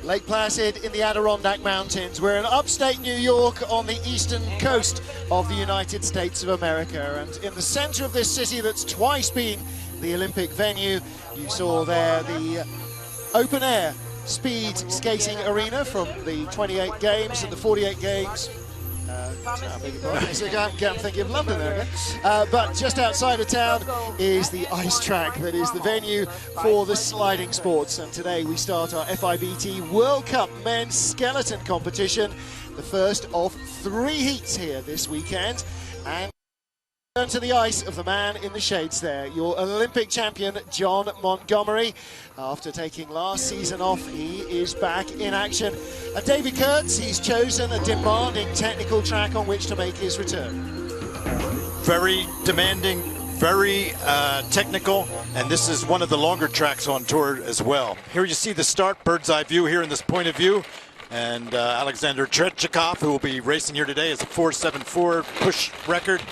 Lake Placid in the Adirondack Mountains. We're in upstate New York on the eastern coast of the United States of America. And in the center of this city that's twice been the Olympic venue, you saw there the open air speed skating arena from the 28 games and the 48 games. I'm thinking of London there again. But just outside of town is the ice track that is the venue for the sliding sports. And today we start our FIBT World Cup men's skeleton competition, the first of 3 heats here this weekend. And turn to the ice of the man in the shades there, your Olympic champion, John Montgomery. After taking last season off, he is back in action. And David Kurtz, he's chosen a demanding technical track on which to make his return. Very demanding, very technical, and this is one of the longer tracks on tour as well. Here you see the start, bird's eye view here in this point of view. And Alexander Tretikov, who will be racing here today, is a 4.74 push record.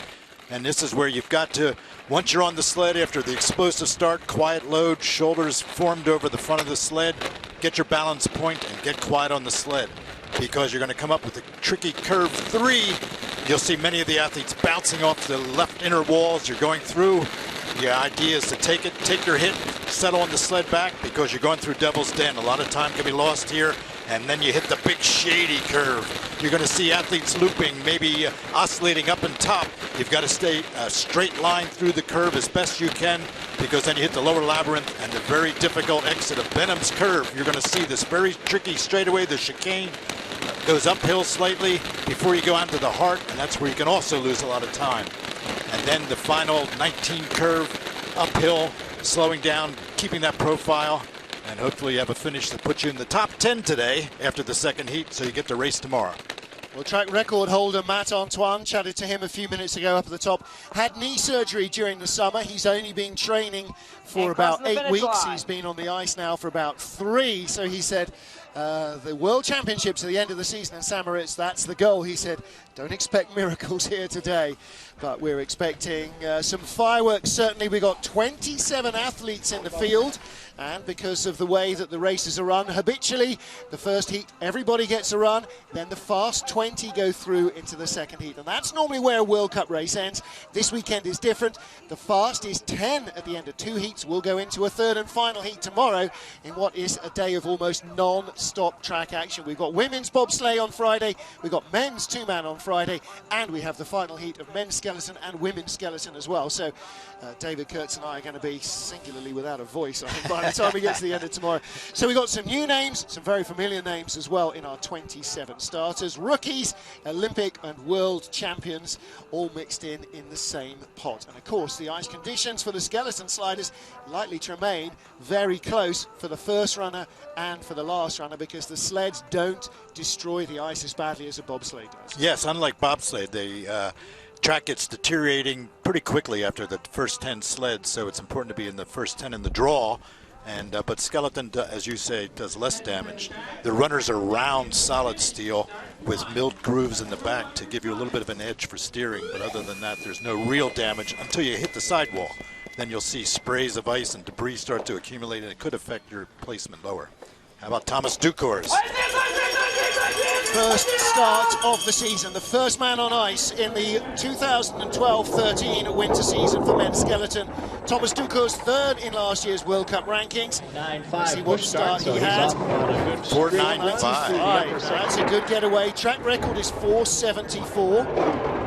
And this is where you've got to, once you're on the sled after the explosive start, quiet load, shoulders formed over the front of the sled, get your balance point and get quiet on the sled, because you're going to come up with a tricky curve 3. You'll see many of the athletes bouncing off the left inner walls. You're going through. The idea is to take your hit, settle on the sled back, because you're going through Devil's Den. A lot of time can be lost here. And then you hit the big shady curve. You're going to see athletes looping, maybe oscillating up and top. You've got to stay a straight line through the curve as best you can, because then you hit the lower labyrinth and the very difficult exit of Benham's curve. You're going to see this very tricky straightaway. The chicane goes uphill slightly before you go onto the heart, and that's where you can also lose a lot of time. And then the final 19 curve uphill, slowing down, keeping that profile. And hopefully you have a finish that puts you in the top 10 today after the second heat, so you get to race tomorrow. Well, track record holder Matt Antoine, chatted to him a few minutes ago up at the top, had knee surgery during the summer. He's only been training for about 8 weeks. He's been on the ice now for about 3. So he said the World Championships at the end of the season in St. Moritz, that's the goal. He said, don't expect miracles here today, but we're expecting some fireworks. Certainly, we got 27 athletes in the field. And because of the way that the races are run, habitually, the first heat, everybody gets a run, then the fast 20 go through into the second heat. And that's normally where a World Cup race ends. This weekend is different. The fast is 10 at the end of 2 heats. We'll go into a third and final heat tomorrow in what is a day of almost non-stop track action. We've got women's bobsleigh on Friday, we've got men's 2-man on Friday, and we have the final heat of men's skeleton and women's skeleton as well. So David Kurtz and I are going to be singularly without a voice, I think, by the time we get to the end of tomorrow. So we've got some new names, some very familiar names as well in our 27 starters. Rookies, Olympic and world champions, all mixed in the same pot. And of course, the ice conditions for the skeleton sliders likely to remain very close for the first runner and for the last runner, because the sleds don't destroy the ice as badly as a bobsleigh does. Yes, unlike bobsleigh, the track gets deteriorating pretty quickly after the first 10 sleds, so it's important to be in the first 10 in the draw. And but skeleton, as you say, does less damage. The runners are round, solid steel with milled grooves in the back to give you a little bit of an edge for steering. But other than that, there's no real damage until you hit the sidewall. Then you'll see sprays of ice and debris start to accumulate, and it could affect your placement lower. How about Thomas Dukurs? First start of the season, the first man on ice in the 2012-13 winter season for men's skeleton. Thomas Dukurs, third in last year's World Cup rankings. Let's see what start he had. 4.95. So that's a good getaway. Track record is 4.74.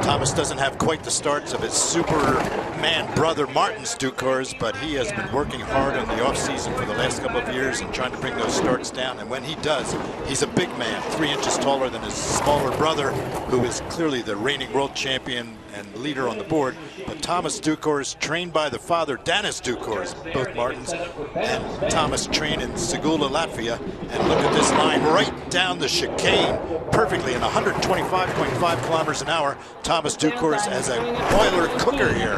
Thomas doesn't have quite the starts of his Superman brother Martin's Dukurs, but he has been working hard in the offseason for the last couple of years and trying to bring those starts down. And when he does, he's a big man, 3 inches taller than his smaller brother, who is clearly the reigning world champion and leader on the board. But Thomas Dukurs, trained by the father, Danis Dukurs, both Martins, and Thomas trained in Sigula, Latvia. And look at this line right down the chicane perfectly in 125.5 kilometers an hour. Thomas Dukurs as a boiler cooker here.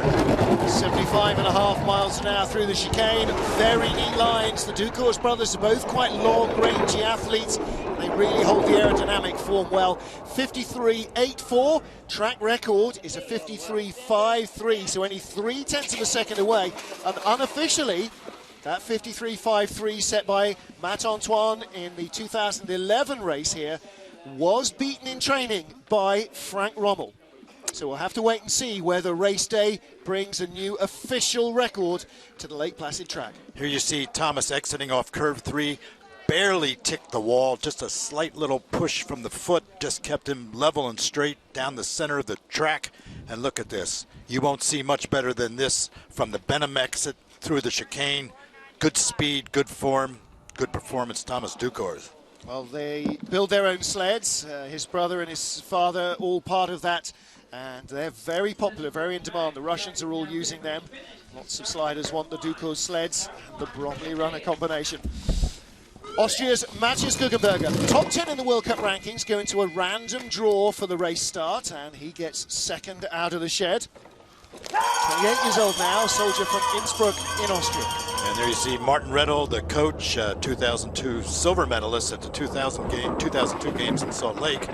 75.5 miles an hour through the chicane. Very neat lines. The Dukurs brothers are both quite long, rangy athletes. They really hold the aerodynamic form well. 53.84. Track record is a 53.53, so only 0.3 of a second away. And unofficially, That 53.53 set by Matt Antoine in the 2011 race here was beaten in training by Frank Rommel. So we'll have to wait and see whether race day brings a new official record to the Lake Placid track. Here you see Thomas exiting off curve 3, barely ticked the wall, just a slight little push from the foot, just kept him level and straight down the center of the track. And look at this. You won't see much better than this from the Benham exit through the chicane. Good speed, good form, good performance, Thomas Dukurs. Well, they build their own sleds. His brother and his father, all part of that. And they're very popular, very in demand. The Russians are all using them. Lots of sliders want the Dukurs sleds, the Bromley runner combination. Austria's Matthias Guggenberger, top 10 in the World Cup rankings, go into a random draw for the race start, and he gets second out of the shed. 28 years old now, soldier from Innsbruck in Austria. And there you see Martin Rettel, the coach, 2002 silver medalist at the 2002 games in Salt Lake.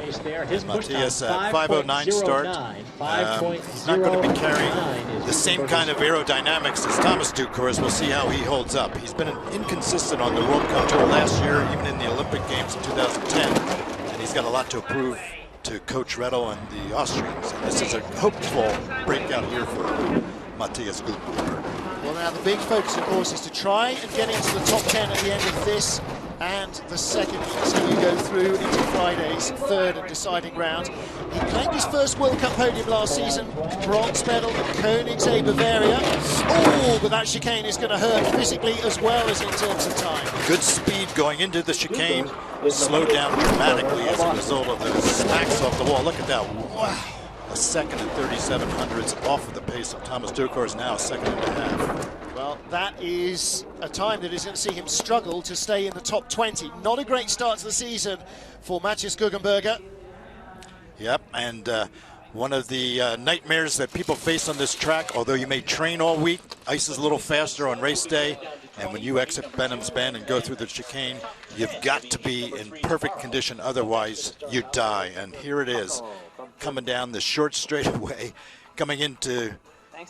Matthias at 5:09 start. He's not going to be carrying the same kind of aerodynamics as Thomas Dukurs. We'll see how he holds up. He's been inconsistent on the World Cup Tour last year, even in the Olympic Games in 2010. And he's got a lot to prove to Coach Rettel and the Austrians. And this is a hopeful breakout here for Matthias Guggenberger. Well, now the big focus, of course, is to try and get into the top 10 at the end of this and the second heat, so you go through into Friday's third and deciding round. He claimed his first World Cup podium last season, bronze medal at Koenigsegg, Bavaria. Oh, but that chicane is going to hurt physically as well as in terms of time. Good speed going into the chicane, slowed down dramatically as a result of the smacks off the wall. Look at that. Wow. A second and 37 hundredths off of the pace of Thomas Dukurs, now a second and a half. Well, that is a time that is going to see him struggle to stay in the top 20. Not a great start to the season for Matthias Guggenberger. Yep, and one of the nightmares that people face on this track, although you may train all week, ice is a little faster on race day, and when you exit Benham's Bend and go through the chicane, you've got to be in perfect condition, otherwise you die. And here it is, coming down the short straightaway, coming into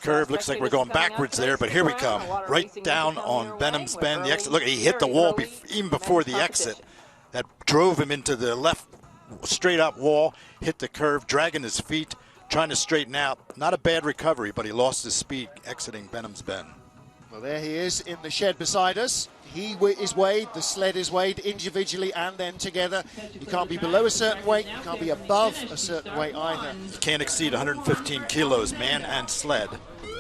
curve. Looks like we're going backwards there, but here we come. Right down on Benham's Bend. The exit. Look, he hit the wall even before the exit. That drove him into the left straight up wall, hit the curve, dragging his feet, trying to straighten out. Not a bad recovery, but he lost his speed exiting Benham's Bend. Well, there he is in the shed beside us. He is weighed, the sled is weighed individually and then together. You can't be below a certain weight, you can't be above a certain weight either. You can't exceed 115 kilos, man and sled,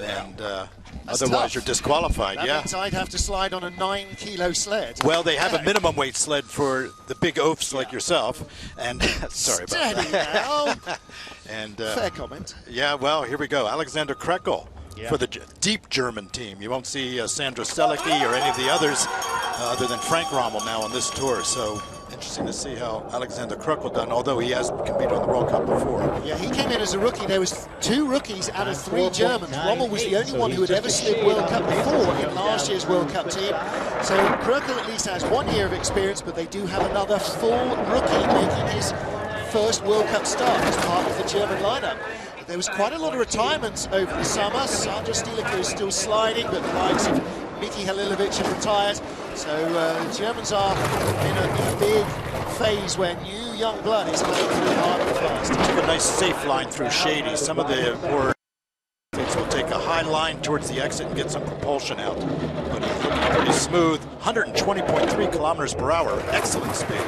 and otherwise tough. You're disqualified. That yeah. means I'd have to slide on a 9-kilo sled. Well, they have a minimum weight sled for the big oafs like yourself, and sorry about that. Now. And fair comment. Yeah, well, here we go. Alexander Krekel. Yeah. For the deep German team. You won't see Sandra Selicki or any of the others other than Frank Rommel now on this tour. So interesting to see how Alexander Krekel done, although he has competed on the World Cup before. Yeah, he came in as a rookie. There was 2 rookies out of 3 Germans. Rommel was the only one who had ever slid World Cup before in last year's World Cup team. So Krekel at least has 1 year of experience, but they do have another full rookie making his first World Cup start as part of the German lineup. There was quite a lot of retirements over the summer. Sandra Stielicke is still sliding, but the likes of Miki Halilovic have retired. So the Germans are in a big phase where new young blood is coming through hard and fast. Took a nice safe line through Shady. Some of the more athletes will take a high line towards the exit and get some propulsion out. But he's looking pretty smooth. 120.3 kilometers per hour. Excellent speed.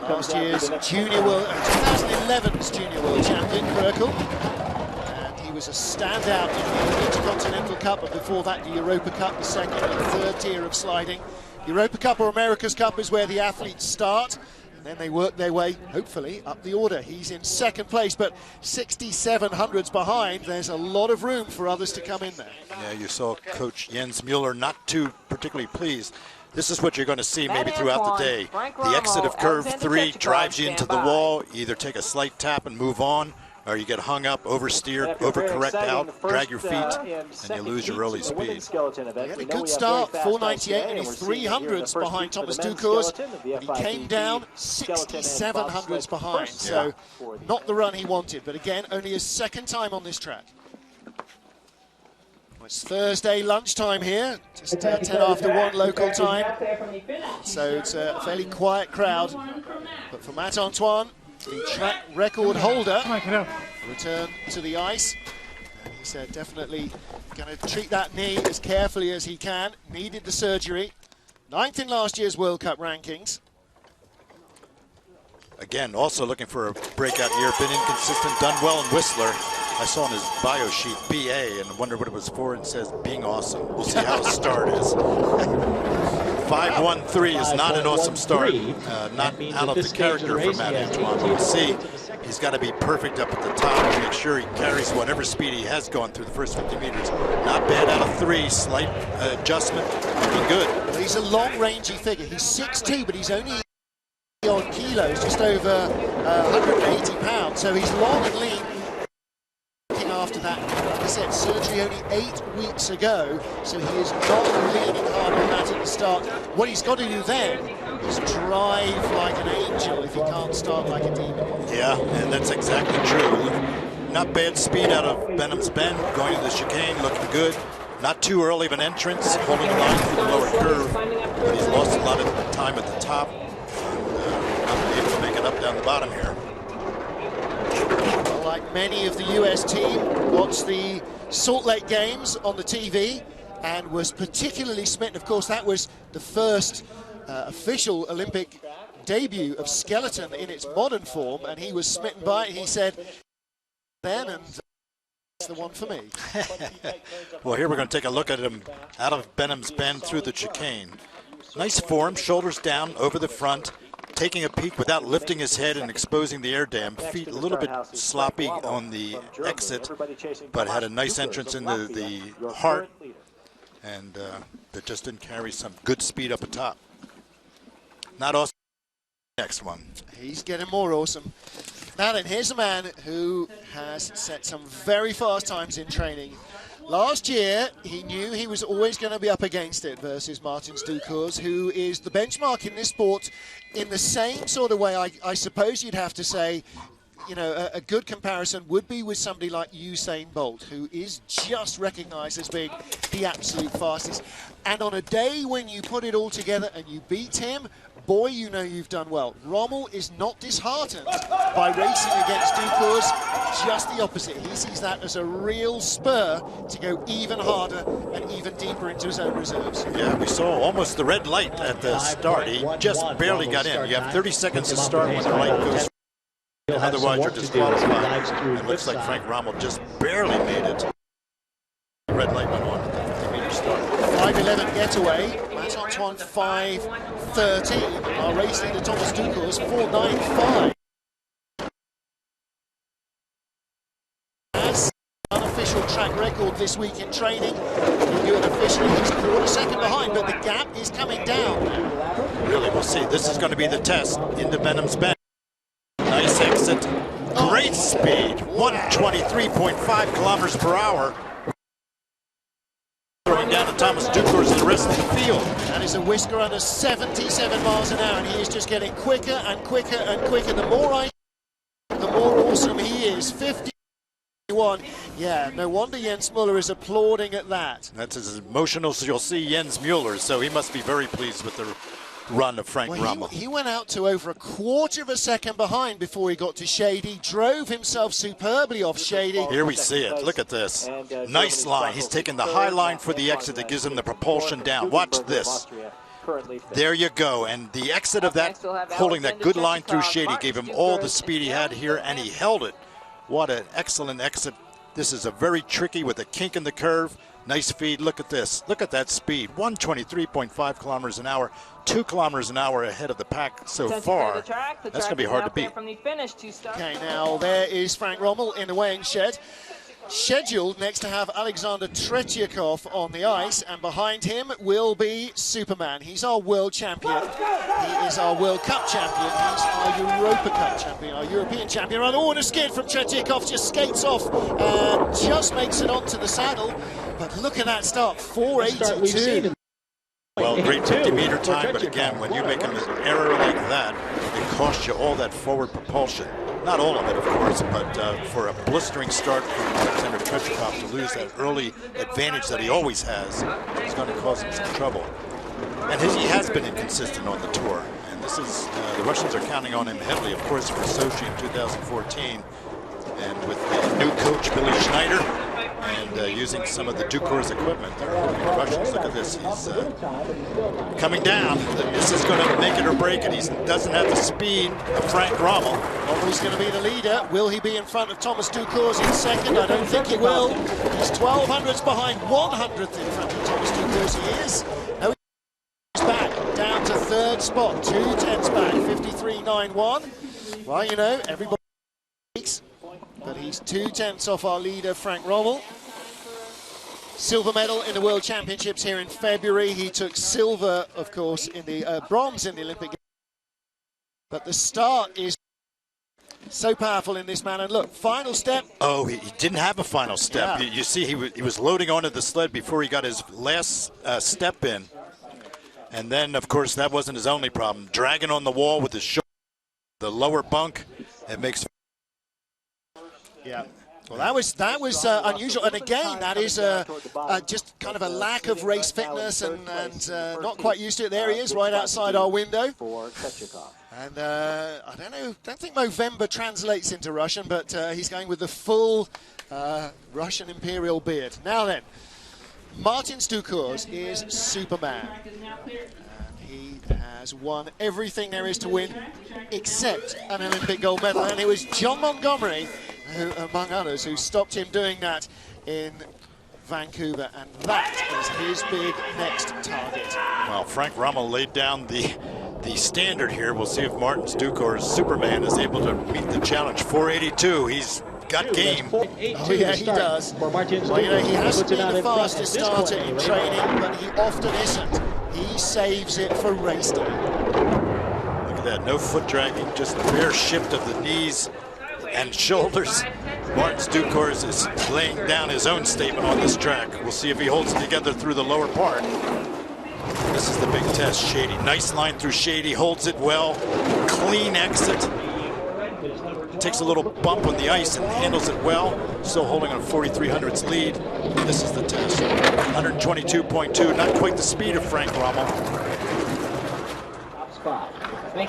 Last year's 2011's Junior World Champion, Krekel. And he was a standout in the Intercontinental Cup, but before that, the Europa Cup, the second and third tier of sliding. Europa Cup or America's Cup is where the athletes start, and then they work their way, hopefully, up the order. He's in second place, but 67 hundredths behind. There's a lot of room for others to come in there. Yeah, you saw Coach Jens Mueller not too particularly pleased. This is what you're going to see maybe throughout the day. The exit of curve 3 drives you into the wall. You either take a slight tap and move on, or you get hung up, oversteer, overcorrect out, drag your feet, and you lose your early speed. He had a good start, 498, and he's 300s behind Thomas Dukurs. But he came down 67 hundredths behind, so not the run he wanted. But again, only his second time on this track. It's Thursday lunchtime here, just 10 after 1 local time, so it's a fairly quiet crowd. But for Matt-Antoine, the track record holder, return to the ice. And he's definitely going to treat that knee as carefully as he can. Needed the surgery. 9th in last year's World Cup rankings. Again, also looking for a breakout year, been inconsistent, done well in Whistler. I saw on his bio sheet BA and wondered what it was for, and says being awesome. We'll see how his start is. 5-1-3 is not an awesome start, not out of the character for Matt-Antoine. We'll see. He's got to be perfect up at the top to make sure he carries whatever speed he has gone through the first 50 meters. Not bad out of 3, slight adjustment, looking good. Well, he's a long rangey figure. He's 6'2", but he's only on kilos, just over 180 pounds, so he's long and lean. After that, like I said, surgery only 8 weeks ago, so he is not leaning hard on that at the start. What he's got to do then is drive like an angel if he can't start like a demon. Yeah, and that's exactly true. Not bad speed out of Benham's Bend, going to the chicane, looking good. Not too early of an entrance, holding the line through the lower curve, but he's lost a lot of time at the top, and not able to make it up down the bottom here. Like many of the US team, watched the Salt Lake Games on the TV and was particularly smitten. Of course, that was the first official Olympic debut of skeleton in its modern form, and he was smitten by it. He said, then, and that's the one for me. Well, here we're going to take a look at him out of Benham's Bend through the chicane. Nice form, shoulders down, over the front. Taking a peek without lifting his head and exposing the air dam. Feet a little bit sloppy on the exit, but had a nice entrance into the heart, and that just didn't carry some good speed up atop. Not awesome. Next one. He's getting more awesome. Now then, here's a man who has set some very fast times in training. Last year, he knew he was always going to be up against it versus Martins Dukurs, who is the benchmark in this sport in the same sort of way. I suppose you'd have to say, you know, a good comparison would be with somebody like Usain Bolt, who is just recognized as being the absolute fastest. And on a day when you put it all together and you beat him, boy, you know you've done well. Rommel is not disheartened by racing against Dukurs, just the opposite. He sees that as a real spur to go even harder and even deeper into his own reserves. Yeah, we saw almost the red light at the start. He just barely got in. You have 30 seconds to start when the light goes. Otherwise, you're disqualified. It looks like Frank Rommel just barely made it. The red light went on at the 50-meter start. 5:11 getaway. Matt-Antoine 5:13. Our race leader Thomas Dukurs 4:95. As unofficial track record this week in training. He'll do it officially. He's a quarter second behind, but the gap is coming down. Really, we'll see. This is going to be the test into Benham's Bend. Nice exit. Great speed. 123.5 kilometers per hour. Throwing down to Thomas Dukurs and the rest of the field. That is a whisker under 77 miles an hour, and he is just getting quicker and quicker and quicker. The more awesome he is. 51. Yeah, no wonder Jens Muller is applauding at that. That's as emotional as you'll see Jens Muller, so he must be very pleased with the run of Frank Rommel. He went out to over a quarter of a second behind before he got to Shady, drove himself superbly off Shady. Here we see it. Look at this. Nice line. He's taking the high line for the exit that gives him the propulsion down. Watch this. There you go. And the exit of that, holding that good line through Shady, gave him all the speed he had here, and he held it. What an excellent exit. This is a very tricky with a kink in the curve. Nice feed. Look at this. Look at that speed. 123.5 kilometers an hour. 2 kilometers an hour ahead of the pack so far. That's going to be hard to beat. Okay, now there is Frank Rommel in the weighing shed. Scheduled next to have Alexander Tretikov on the ice, and behind him will be Superman. He's our world champion. He is our World Cup champion. He's our Europa Cup champion, our European champion. Oh, and a skid from Tretikov, just skates off and just makes it onto the saddle. But look at that start, 4:82. Well, great 50-meter time, but again, when you make an error like that, it costs you all that forward propulsion. Not all of it, of course, but for a blistering start from Alexander Tretikov to lose that early advantage that he always has is going to cause him some trouble. And he has been inconsistent on the tour. And this is, the Russians are counting on him heavily, of course, for Sochi in 2014. And with the new coach, Billy Schneider, and using some of the Dukurs equipment, they're helping the Russians. Look at this. He's coming down. This is going to make it or break it. He doesn't have the speed of Frank Rommel. Rommel's going to be the leader. Will he be in front of Thomas Dukurs in second? I don't think he will. He's 12 hundredths behind 100th in front of Thomas Dukurs. He is. No, he's back down to third spot. 2 tenths back, 53.91. Well, you know, everybody speaks, but he's 2 tenths off our leader, Frank Rommel. Silver medal in the World Championships here in February. He took silver, of course, in the bronze in the Olympic Games. But the start is so powerful in this man. And look, final step. Oh, he didn't have a final step. Yeah. You see, he was loading onto the sled before he got his last step in. And then, of course, that wasn't his only problem. Dragging on the wall with his shoulder, the lower bunk, it makes. Yeah. Well, that was unusual, and again, that is just kind of a lack of race fitness and not quite used to it. There he is, right outside our window. And I don't think Movember translates into Russian, but he's going with the full Russian imperial beard. Now then, Martin Dukurs is Superman. He has won everything there is to win except an Olympic gold medal, and it was John Montgomery, who, among others, who stopped him doing that in Vancouver, and that is his big next target. Well, Frank Rommel laid down the standard here. We'll see if Martin Dukurs, Superman, is able to meet the challenge. 482, he's got game. Oh yeah, he does. Well, you know, he hasn't been the fastest starter in training, but he often isn't. He saves it for race day. Look at that, no foot dragging, just the bare shift of the knees and shoulders. Martin Dukurs is laying down his own statement on this track. We'll see if he holds it together through the lower part. This is the big test. Shady, nice line through Shady, holds it well, clean exit. Takes a little bump on the ice and handles it well. Still holding on 4,300's lead. This is the test. 122.2, not quite the speed of Frank Rommel. There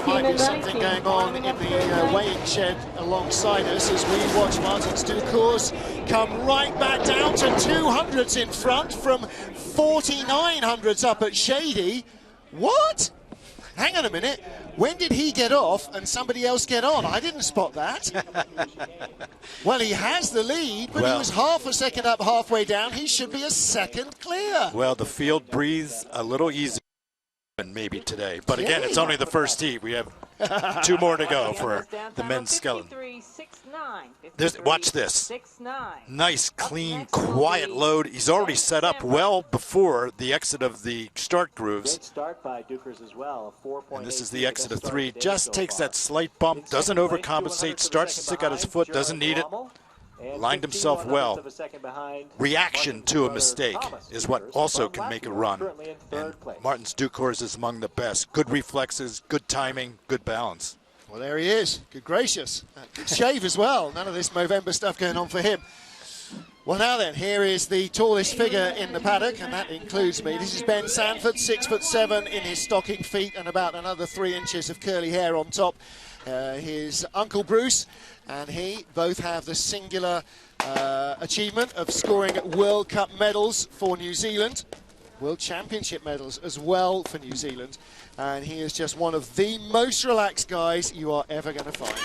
might be something going on in the weighing shed alongside us as we watch Martin Dukurs come right back down to 200s in front from 4900s up at Shady. What? Hang on a minute. When did he get off and somebody else get on? I didn't spot that. Well, he has the lead, but he was half a second up halfway down. He should be a second clear. Well, the field breathes a little easier maybe today. But again, it's only the first heat. We have 2 more to go for the men's skeleton. Watch this. Nice, clean, quiet load. He's already set up well before the exit of the start grooves. And this is the exit of 3. Just takes that slight bump, doesn't overcompensate, starts to stick out his foot, doesn't need it. Lined himself well. Reaction to a mistake is what also can make a run. And Martin Dukurs is among the best. Good reflexes, good timing, good balance. Well, there he is. Good gracious. Good shave as well. None of this Movember stuff going on for him. Well, now then, here is the tallest figure in the paddock, and that includes me. This is Ben Sandford, 6'7" in his stocking feet and about another 3 inches of curly hair on top. His uncle Bruce and he both have the singular achievement of scoring World Cup medals for New Zealand, World Championship medals as well for New Zealand, and he is just one of the most relaxed guys you are ever going to find.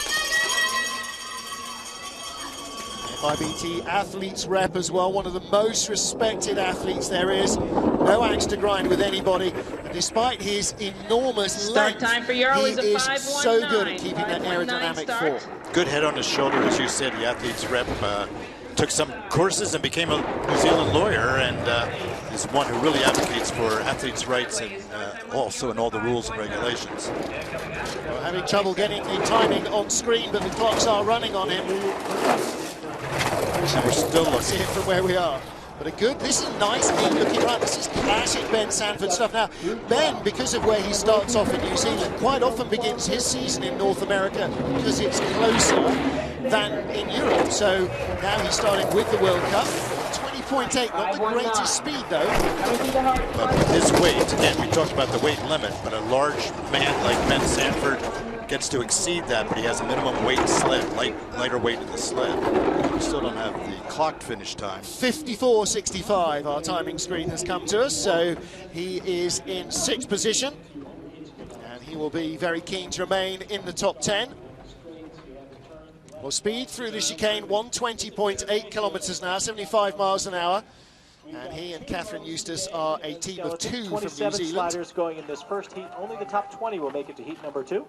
FIBT athletes rep as well, one of the most respected athletes there is. No axe to grind with anybody, and despite his enormous length, he is so good at keeping that aerodynamic form. Good head on his shoulder, as you said. The athletes rep took some courses and became a New Zealand lawyer, and is one who really advocates for athletes' rights and also in all the rules and regulations. Well, having trouble getting the timing on screen, but the clocks are running on him. And we're still looking see it from where we are. But this is a nice, neat looking run. This is classic Ben Sandford stuff. Now, Ben, because of where he starts off in New Zealand, quite often begins his season in North America because it's closer than in Europe. So now he's starting with the World Cup. 20.8, not the greatest speed though. But with his weight, again, we talked about the weight limit, but a large man like Ben Sandford gets to exceed that, but he has a minimum weight sled, lighter weight in the sled. We still don't have the clocked finish time. 54.65, our timing screen has come to us, so he is in 6th position, and he will be very keen to remain in the top 10. Well, speed through the chicane, 120.8 kilometers an hour, 75 miles an hour. And he and Catherine Eustace are a team of 2 from New Zealand. Sliders going in this first heat. Only the top 20 will make it to heat number 2.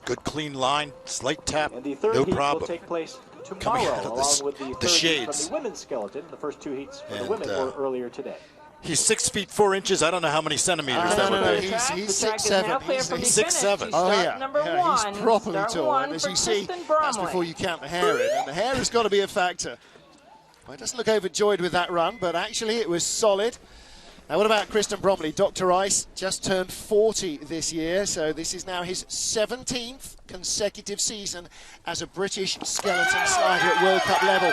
Good clean line, slight tap, and the third no heat problem. will take place tomorrow, Coming out of along with the third shades. Heat from the women's skeleton. The first 2 heats for the women were earlier today. He's 6 feet 4 inches. I don't know how many centimeters that would be. He's 6'7". He's 6'7". Oh yeah, he's properly tall. And as you see, that's before you count the hair in. And the hair has got to be a factor. Well, he doesn't look overjoyed with that run, but actually it was solid. Now, what about Kristen Bromley? Dr. Ice just turned 40 this year, so this is now his 17th consecutive season as a British skeleton slider at World Cup level.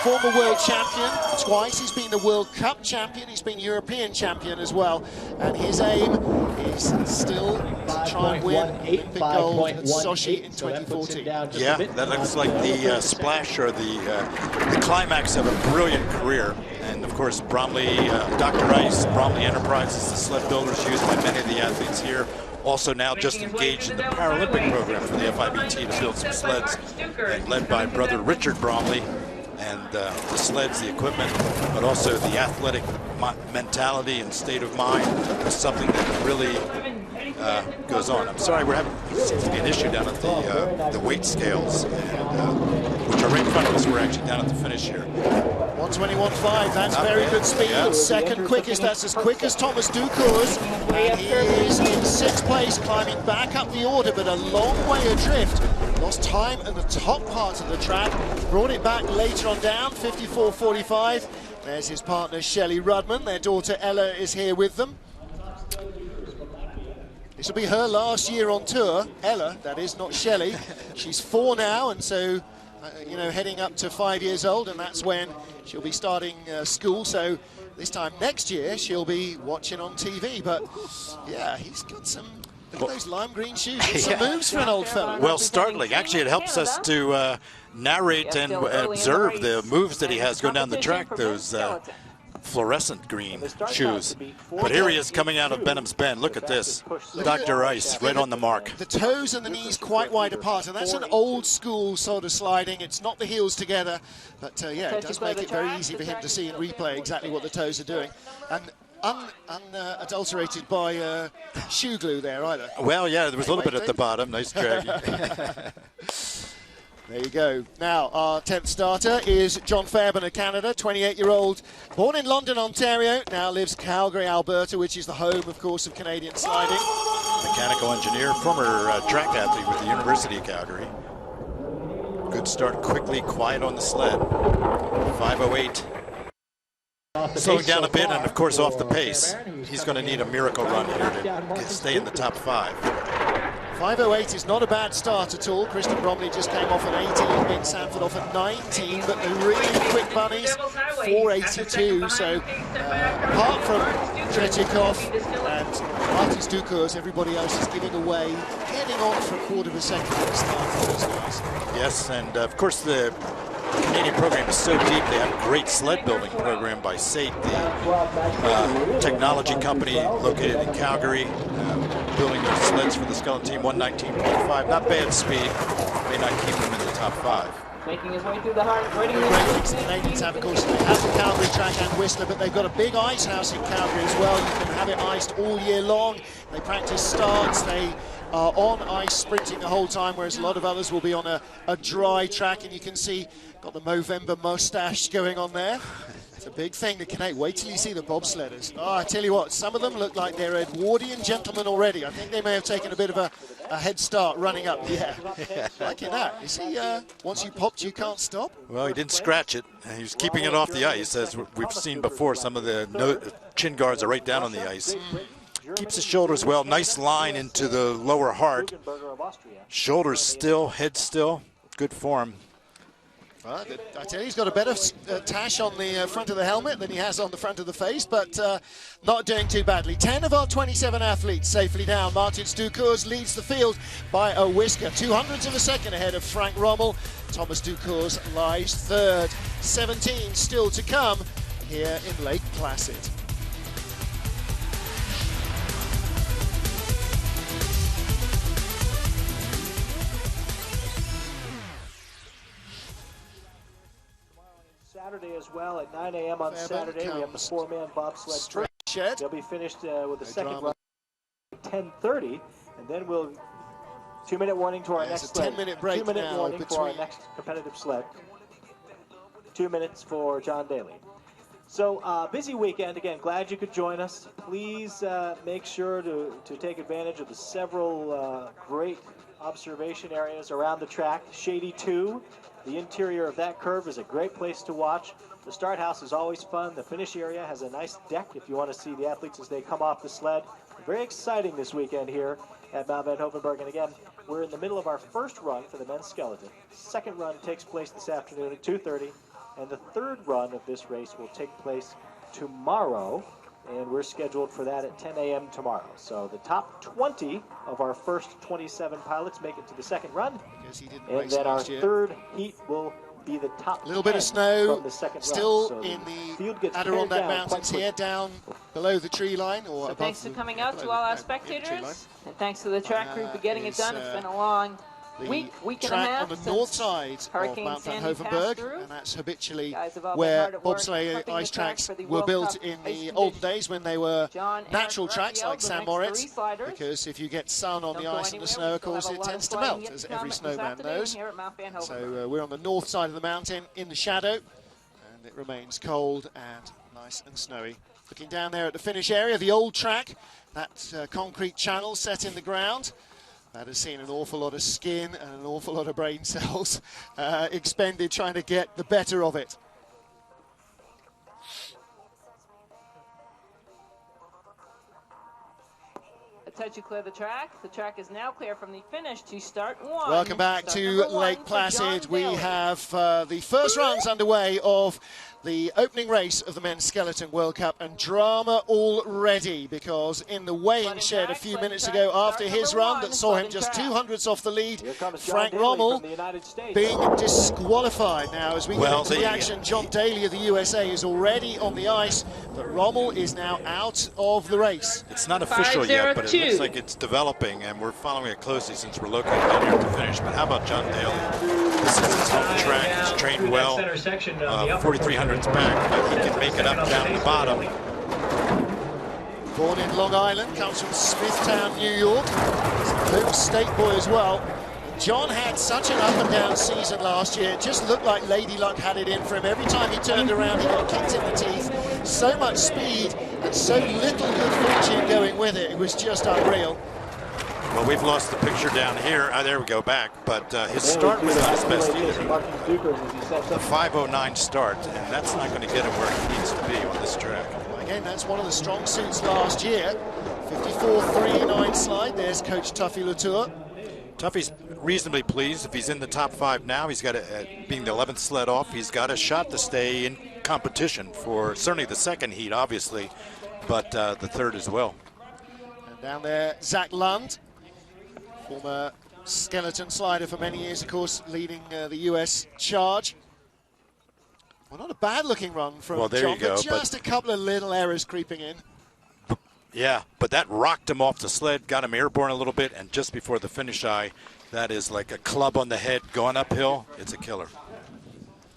Former world champion twice. He's been the World Cup champion. He's been European champion as well. And his aim is still to try and win Olympic gold at Sochi in 2014. Yeah, that looks like the splash or the climax of a brilliant career. And of course, Bromley, Dr. Ice, Bromley Enterprises, the sled builders used by many of the athletes here. Also now just engaged in the Paralympic program for the FIBT to build some sleds, and led by brother Richard Bromley. And the sleds, the equipment, but also the athletic mentality and state of mind is something that really goes on. I'm sorry, there seems to be an issue down at the weight scales, which are right in front of us. We're actually down at the finish here. 121.5, that's very good speed. Yeah. Second quickest, that's as quick as Thomas Dukurs. And he is in 6th place, climbing back up the order, but a long way adrift. Lost time at the top part of the track, brought it back later on down, 54.45. There's his partner, Shelley Rudman. Their daughter, Ella, is here with them. This will be her last year on tour. Ella, that is, not Shelley. She's 4 now, and so, you know, heading up to 5 years old, and that's when she'll be starting school. So this time next year, she'll be watching on TV. But, yeah, he's got some... Look at those lime green shoes. Some moves for an old fella. Well, startling. Actually, it helps us to narrate and observe the moves that he has going down the track, those fluorescent green shoes. But here he is coming out of Benham's Bend. Look at this. Dr. Ice right on the mark. The toes and the knees quite wide apart, and that's an old school sort of sliding. It's not the heels together, but yeah, it does make it very easy for him to see and replay exactly what the toes are doing. And unadulterated by shoe glue there either. Well, yeah, there was a little bit at the bottom. Nice drag. There you go. Now, our 10th starter is John Fairbairn of Canada, 28-year-old, born in London, Ontario, now lives Calgary, Alberta, which is the home, of course, of Canadian sliding. Mechanical engineer, former track athlete with the University of Calgary. Good start, quickly, quiet on the sled. 5:08. Slowing down a bit, and of course off the pace. He's going to need a miracle run here to stay in the top 5. 5:08 is not a bad start at all. Kristen Bromley just came off an 18, Ben Sandford off at 19, but the really quick bunnies, 4:82. So apart from Tretikov and Martis Dukurs, everybody else is giving away, heading on for a quarter of a second at the start for those guys. Yes, and of course the Canadian program is so deep. They have a great sled building program by SAIT, the technology company located in Calgary, building their sleds for the skeleton team. 119.5, not bad speed. May not keep them in the top 5. Making his way through the hard waiting room. Great things the Canadians have, of course. They have the Calgary track and Whistler, but they've got a big ice house in Calgary as well. You can have it iced all year long. They practice starts. They are on ice sprinting the whole time, whereas a lot of others will be on a dry track. And you can see got the Movember mustache going on there. It's a big thing to connect. Wait till you see the bobsledders. Oh, I tell you what, some of them look like they're Edwardian gentlemen already. I think they may have taken a bit of a head start running up. Yeah, liking that. You see, once you popped, you can't stop. Well, he didn't scratch it. He was keeping it off the ice. As we've seen before, some of the chin guards are right down on the ice. Keeps his shoulders well. Nice line into the lower heart. Shoulders still, head still. Good form. Well, I tell you, he's got a better tash on the front of the helmet than he has on the front of the face, but not doing too badly. 10 of our 27 athletes safely down. Martin Dukurs leads the field by a whisker. 200ths of a second ahead of Frank Rommel. Thomas Dukurs lies third. 17 still to come here in Lake Placid. Saturday as well at 9 a.m. on Saturday. We have the four-man bobsled shed. They'll be finished with the second run at 10:30, and then we'll 2-minute warning to our next sled. 10-minute break 2-minute now warning for our next competitive sled. 2 minutes for John Daly. So busy weekend again. Glad you could join us. Please make sure to take advantage of the several great observation areas around the track. Shady 2. The interior of that curve is a great place to watch. The start house is always fun. The finish area has a nice deck if you want to see the athletes as they come off the sled. Very exciting this weekend here at Mount Van Hoevenberg. And again, we're in the middle of our first run for the men's skeleton. Second run takes place this afternoon at 2:30. And the third run of this race will take place tomorrow. And we're scheduled for that at 10 a.m. tomorrow. So the top 20 of our first 27 pilots make it to the second run. And then our third heat will be the top 10 a little bit of snow from the second still run. So in the the Adirondack Mountains here, down below the tree line. Or so thanks for coming out to all our spectators. And thanks to the track crew for getting it done. It's been a long week and a half on the north side of Mount Van Hoevenberg, and that's habitually where bobsleigh ice tracks were built in the olden days when they were natural tracks like St. Moritz, because if you get sun on the ice and the snow, of course, it tends to melt, as every snowman knows. So we're on the north side of the mountain in the shadow, and it remains cold and nice and snowy. Looking down there at the finish area, the old track, that concrete channel set in the ground. That has seen an awful lot of skin and an awful lot of brain cells expended trying to get the better of it. As you clear the track is now clear from the finish to start one. Welcome back to Lake Placid. We have the first runs underway of the opening race of the Men's Skeleton World Cup, and drama already, because in the weighing shed a few minutes ago after his run that saw him just 200ths off the lead, Frank Rommel being disqualified. Now as we get into the action, John Daly of the USA is already on the ice, but Rommel is now out of the race. It's not official yet, but it looks like it's developing, and we're following it closely since we're located down here at the finish. But how about John Daly? This is his home track. He's trained well. 4,300 back, but he can make it up down the bottom. Born in Long Island, comes from Smithtown, New York. He's a home state boy as well. John had such an up and down season last year. It just looked like Lady Luck had it in for him. Every time he turned around, he got kicked in the teeth. So much speed and so little good fortune going with it. It was just unreal. Well, we've lost the picture down here. There we go, back. But his start was not his best either. A 5:09 start, and that's not going to get him where he needs to be on this track. Again, that's one of the strong suits last year. 54.39 slide. There's Coach Tuffy Latour. Tuffy's reasonably pleased. If he's in the top 5 now, he's got being the 11th sled off, he's got a shot to stay in competition for certainly the second heat, obviously, but the third as well. And down there, Zach Lund, former skeleton slider for many years, of course, leading the US charge. Well, not a bad-looking run from John, but just a couple of little errors creeping in. Yeah, but that rocked him off the sled, got him airborne a little bit, and just before the finish eye, that is like a club on the head going uphill. It's a killer.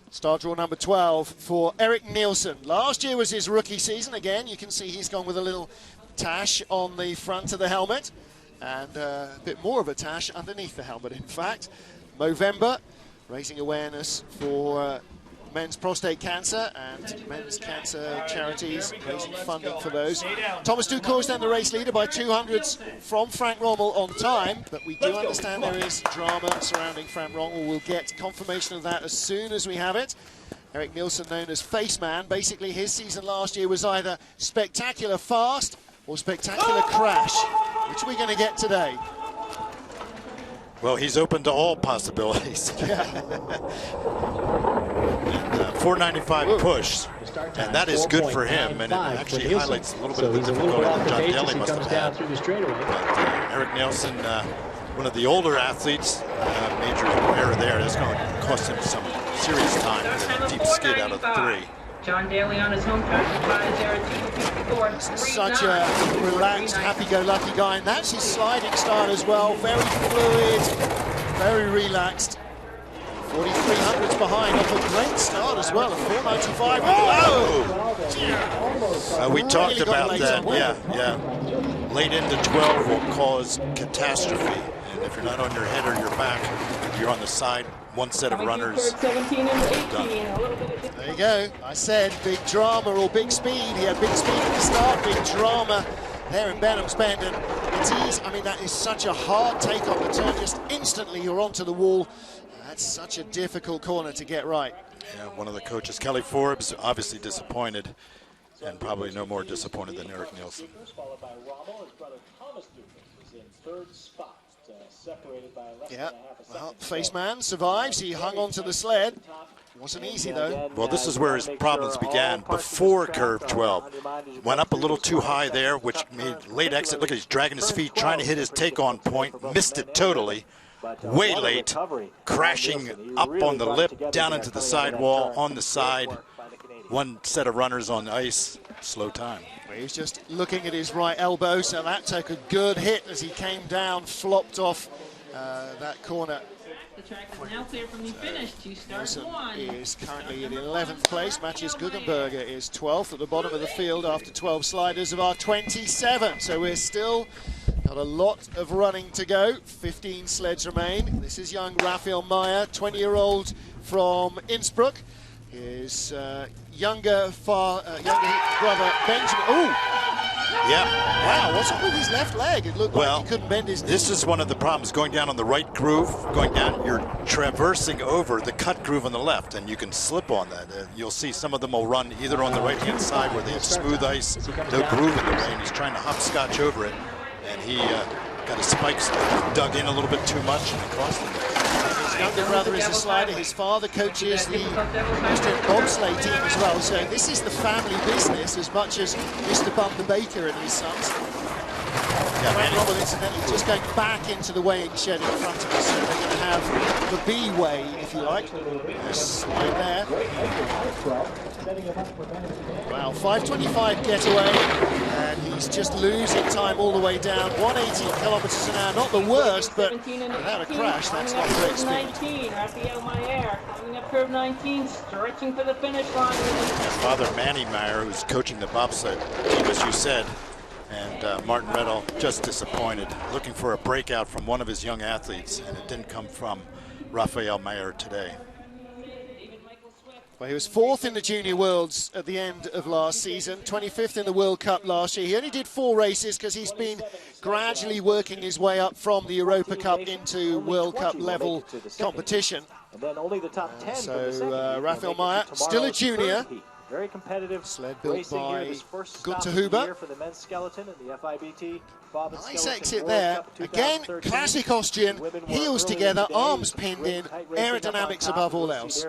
Start draw number 12 for Eric Nielsen. Last year was his rookie season. Again, you can see he's gone with a little tash on the front of the helmet, and a bit more of a tash underneath the helmet, in fact. Movember, raising awareness for men's prostate cancer and men's cancer charities, raising funding for those. Thomas Dukurs then the race leader by 200ths from Frank Rommel on time, but we do understand there is drama surrounding Frank Rommel. We'll get confirmation of that as soon as we have it. Erik Nielsen, known as Faceman, basically his season last year was either spectacular fast or spectacular crash. Which are we going to get today? Well, he's open to all possibilities. Yeah. 495 push, and that is good for him, and it actually highlights a little bit of the difficulty that John Daly must have had. But Erik Nielsen, one of the older athletes, major error there. That's going to cost him some serious time with a deep skid out of 3. John Daly on his home track. Such a relaxed, happy-go-lucky guy, and that's his sliding style as well. Very fluid, very relaxed. 4,300s behind off a great start as well. 495. Oh! We talked about that. Yeah. Late into 12 will cause catastrophe, and if you're not on your head or your back, you're on the side. One set of runners. 17 and 18. There you go. I said big drama or big speed. He had big speed at the start, big drama there in Benham's Bend. And it's easy. I mean, that is such a hard take on the turn. Just instantly you're onto the wall. That's such a difficult corner to get right. Yeah, one of the coaches, Kelly Forbes, obviously disappointed, and probably no more disappointed than Erik Nielsen. Followed by Rommel, his brother Thomas Dukurs is in 3rd spot. Separated by less than a half a second. Well, Faceman survives. He hung onto the sled. Wasn't easy, though. Well, this is where his problems began before curve 12. Went up a little too high there, which made late exit. Look at he's dragging his feet, trying to hit his take-on point. Missed it totally. Way late. Crashing up on the lip, down into the sidewall, on the side. One set of runners on ice. Slow time. He was just looking at his right elbow, so that took a good hit as he came down, flopped off that corner. The track is now clear from the finish to start one. Is currently in 11th place. Matches Guggenberger is 12th at the bottom of the field after 12 sliders of our 27. So we're still got a lot of running to go. 15 sleds remain. This is young Raphael Meyer, 20-year-old from Innsbruck. His younger brother Benjamin. Oh, yeah. Wow, what's up with his left leg? It looked like he couldn't bend his knee. This is one of the problems. Going down on the right groove, going down, you're traversing over the cut groove on the left, and you can slip on that. You'll see some of them will run either on the right-hand side where they have smooth ice, no groove in the way, and he's trying to hopscotch over it, and he got his spikes dug in a little bit too much, and it cost him. His younger brother is a slider. His father coaches the Austrian bobsleigh team as well. So this is the family business as much as Mr. Bumper Baker and his sons. Frank Rommel, incidentally, just going back into the weighing shed in front of us. So they're going to have the B weigh, if you like. Slide there. Wow, 5:25 getaway, and he's just losing time all the way down. 180 kilometers an hour, not the worst, but without a crash, that's not great speed. 19, Raphael Meyer coming up curve 19, stretching for the finish line. Father Manny Meyer, who's coaching the bobsled team, as you said, and Martin Reddell just disappointed, looking for a breakout from one of his young athletes, and it didn't come from Raphael Meyer today. Well, he was 4th in the Junior Worlds at the end of last season, 25th in the World Cup last year. He only did 4 races because he's been gradually working his way up from the Europa Cup into World Cup level competition. And then only the top 10 so Raphael Meyer, still a junior. Very competitive sled built by Gunther Huber. For the men's skeleton in the FIBT. Nice exit there. Again, classic Austrian, heels together, arms pinned in, aerodynamics above all else.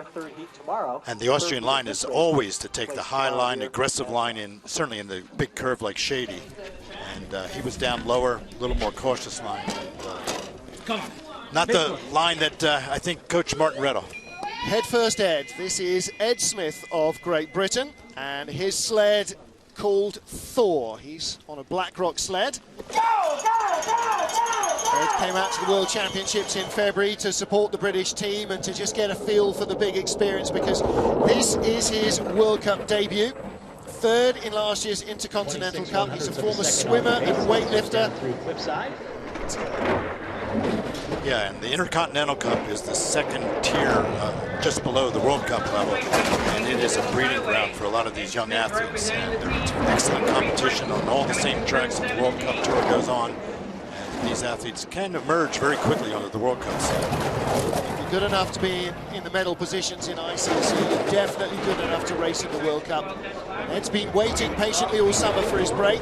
And the Austrian line is always to take the high line, aggressive line in, certainly in the big curve like Shady. And he was down lower, a little more cautious line. Not the line that I think Coach Martin Reddell. Head first Ed. This is Ed Smith of Great Britain, and his sled called Thor. He's on a BlackRock sled. Ed came out to the World Championships in February to support the British team and to just get a feel for the big experience, because this is his World Cup debut. 3rd in last year's Intercontinental Cup. He's a former swimmer and weightlifter. athlete. Yeah, and the Intercontinental Cup is the second tier, just below the World Cup level, and it is a breeding ground for a lot of these young athletes. And there's excellent competition on all the same tracks that the World Cup Tour goes on. And these athletes can emerge very quickly onto the World Cup scene. If you're good enough to be in the medal positions in ICC, you're definitely good enough to race in the World Cup. Ed's been waiting patiently all summer for his break.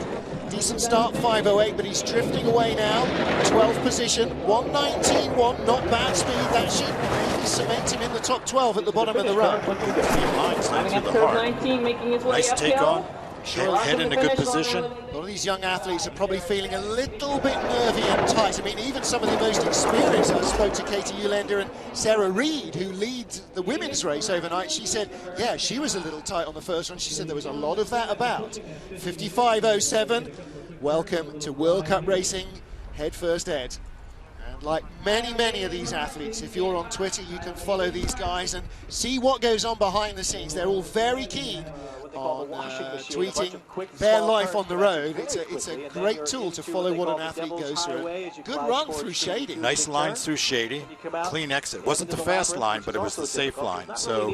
Decent start, 5:08, but he's drifting away now. 12th position, 1:19.1, not bad speed. That should maybe cement him in the top 12 at the bottom of the run. Lines down through the heart. Nice take on. Head in a good position. A lot of these young athletes are probably feeling a little bit nervy and tight. I mean, even some of the most experienced. I spoke to Katie Eulander and Sarah Reed, who leads the women's race overnight. She said, yeah, she was a little tight on the first run. She said there was a lot of that about. 55.07. Welcome to World Cup racing. Head first, Ed. And like many of these athletes, if you're on Twitter, you can follow these guys and see what goes on behind the scenes. They're all very keen on tweeting their life on the road. It's a great tool to follow what an athlete goes through. Good run through Shady. Nice lines through Shady. Clean exit. Wasn't the fast line, but it was the safe line. So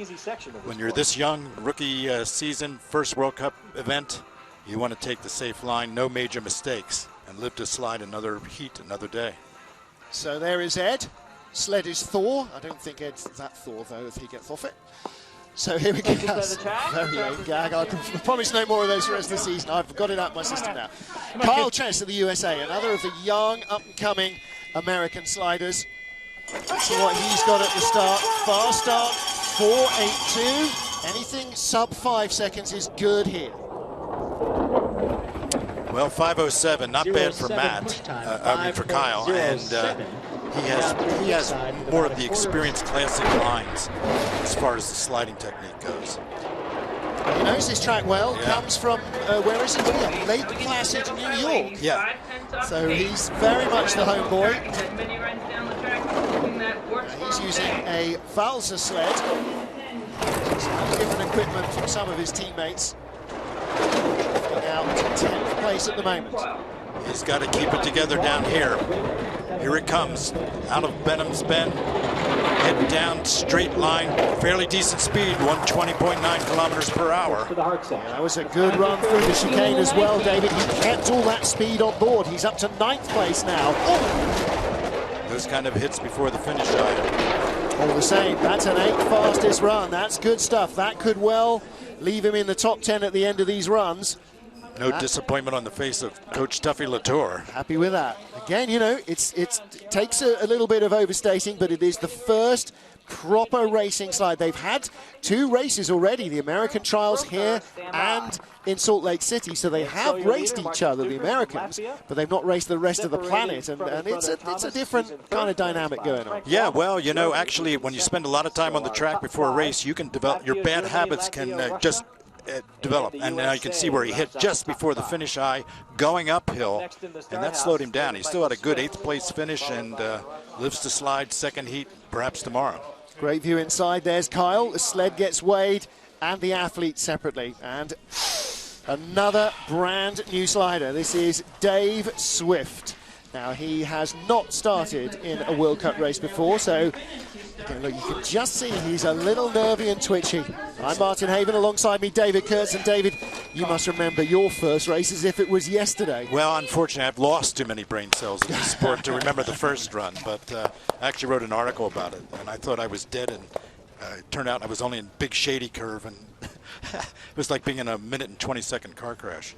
when you're this young, rookie season, first World Cup event, you want to take the safe line, no major mistakes, and live to slide another heat, another day. So there is Ed. Sled is Thor. I don't think Ed's that Thor, though, if he gets off it. So here we go. Very late gag. I promise no more of those for the rest of the season. I've got it out of my system now. Kyle Chess of the USA, another of the young, up-and-coming American sliders. See what he's got at the start. Fast start, 4.82. Anything sub 5 seconds is good here. Well, 5:07, not bad for Matt. I mean for Kyle, and he has more of the experienced classic lines as far as the sliding technique goes. He knows this track well. Yeah. Comes from where is he? Lake Placid, New York. Yeah. So he's very much the homeboy. He's using a Valsa sled. Some different equipment from some of his teammates. Out to 10th place at the moment. He's got to keep it together down here. Here it comes, out of Benham's Bend, head down, straight line, fairly decent speed, 120.9 kilometers per hour. Yeah, that was a good run through the chicane as well, David. He kept all that speed on board. He's up to 9th place now. Oh. Those kind of hits before the finish line. All the same, that's an 8th fastest run. That's good stuff. That could well leave him in the top 10 at the end of these runs. No disappointment on the face of Coach Tuffy Latour. Happy with that. Again, you know, it takes a little bit of overstating, but it is the first proper racing slide. They've had 2 races already, the American trials here and in Salt Lake City, so they have raced each other, the Americans, but they've not raced the rest of the planet, and it's a different kind of dynamic going on. Yeah, well, you know, actually, when you spend a lot of time on the track before a race, you can develop, your bad habits can just develop, and now you can see where he hit just before the finish eye going uphill, and that slowed him down. He still had a good 8th place finish and lives to slide second heat perhaps tomorrow. Great view inside. There's Kyle. The sled gets weighed and the athlete separately, and another brand new slider. This is Dave Swift. Now, he has not started in a World Cup race before, so again, look, you can just see he's a little nervy and twitchy. I'm Martin Haven, alongside me David Kurtz, and David, you must remember your first race as if it was yesterday. Well, unfortunately, I've lost too many brain cells in this sport to remember the first run, but I actually wrote an article about it, and I thought I was dead, and it turned out I was only in Big Shady Curve, and it was like being in a 1-20-second car crash.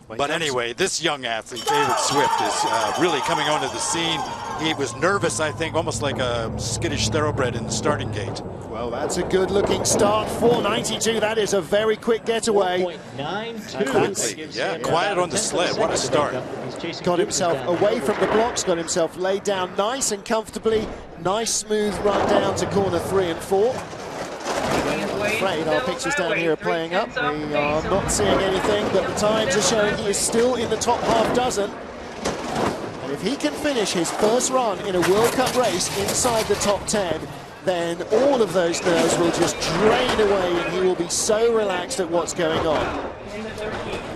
But anyway, this young athlete, David Swift, is really coming onto the scene. He was nervous, I think, almost like a skittish thoroughbred in the starting gate. Well, that's a good-looking start. 4.92. That is a very quick getaway. Yeah, quiet on the sled. What a start. Got himself away from the blocks, got himself laid down nice and comfortably. Nice, smooth run down to corner 3 and 4. I'm afraid our pictures down here are playing up. We are not seeing anything, but the times are showing he is still in the top half dozen. And if he can finish his first run in a World Cup race inside the top 10, then all of those nerves will just drain away and he will be so relaxed at what's going on.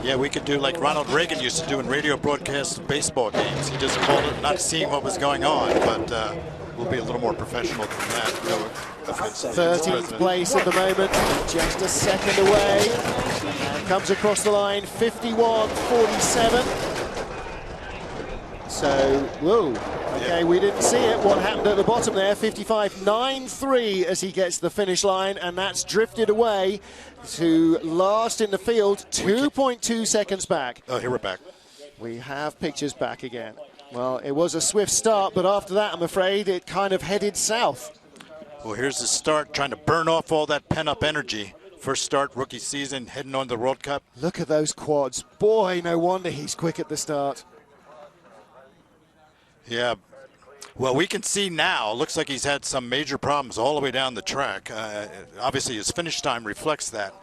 Yeah, we could do like Ronald Reagan used to do in radio broadcasts of baseball games. He just called it not seeing what was going on, but we'll be a little more professional than that. No offense. 13th place at the moment, just a second away. And comes across the line, 51.47. So, whoa. Okay, we didn't see it. What happened at the bottom there? 55.93 as he gets to the finish line, and that's drifted away to last in the field, 2.2 seconds back. Oh, here we're back. We have pictures back again. Well, it was a swift start, but after that, I'm afraid it kind of headed south. Well, here's the start, trying to burn off all that pent-up energy. First start, rookie season, heading on to the World Cup. Look at those quads. Boy, no wonder he's quick at the start. Yeah. Well, we can see now, looks like he's had some major problems all the way down the track. Obviously, his finish time reflects that.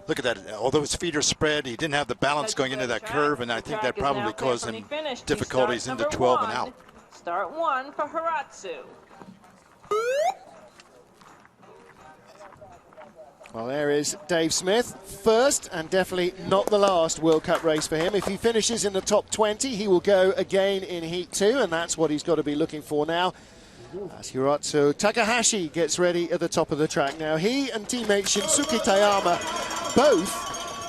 Look at that. Although his feet are spread, he didn't have the balance going into that curve, and I think that probably caused him difficulties into 12 and out. Start 1 for Hiratsu. Well, there is Dave Smith, first and definitely not the last World Cup race for him. If he finishes in the top 20, he will go again in Heat 2, and that's what he's got to be looking for now. As Hiratsu Takahashi gets ready at the top of the track now. He and teammate Shinsuke Tayama both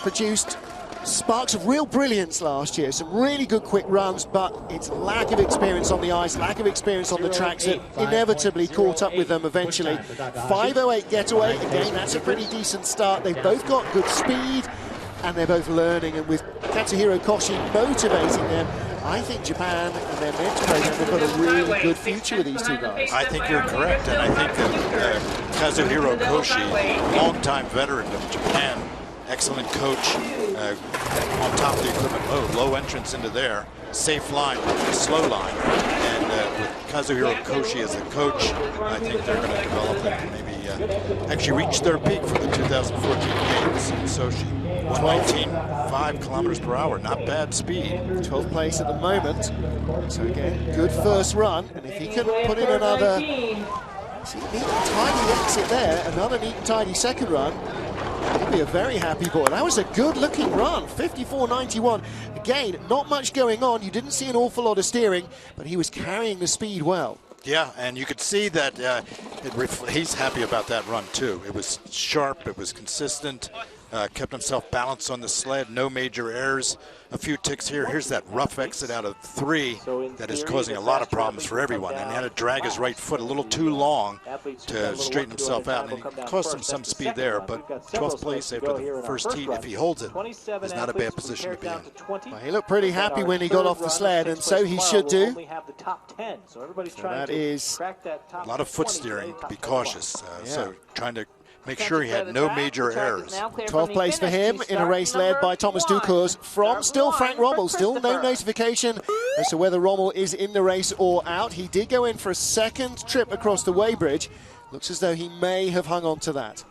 produced sparks of real brilliance last year. Some really good quick runs, but it's lack of experience on the ice, lack of experience on the tracks that inevitably caught up with them eventually. 5:08 getaway, again, that's a pretty decent start. They've both got good speed, and they're both learning, and with Katsuhiro Koshi motivating them, I think Japan and their men's program have got a really good future with these two guys. I think you're correct, and I think Kazuhiro Koshi, longtime veteran of Japan, excellent coach, on top of the equipment, low entrance into there, safe line, slow line, and with Kazuhiro Koshi as a coach, I think they're going to develop and maybe actually reach their peak for the 2014 games in Sochi. 119.5 kilometers per hour, not bad speed. 12th place at the moment, so again, good first run, and if he can put in another neat and tidy exit there, another neat and tidy second run, he'll be a very happy boy. That was a good-looking run, 54.91. Again, not much going on. You didn't see an awful lot of steering, but he was carrying the speed well. Yeah, and you could see that he's happy about that run, too. It was sharp, it was consistent, kept himself balanced on the sled, no major errors. A few ticks here. Here's that rough exit out of 3 that is causing a lot of problems for everyone. And he had to drag his right foot a little too long to straighten himself out. And it cost him some speed there. But 12th place after the first heat, if he holds it, is not a bad position to be in. Well, he looked pretty happy when he got off the sled, and so he should do. So that is a lot of foot steering. Be cautious. So trying to make sure he had no major errors. 12th place for him in a race led by Thomas Dukurs from still Frank Rommel. Still no notification as to whether Rommel is in the race or out. He did go in for a second trip across the weighbridge. Looks as though he may have hung on to that.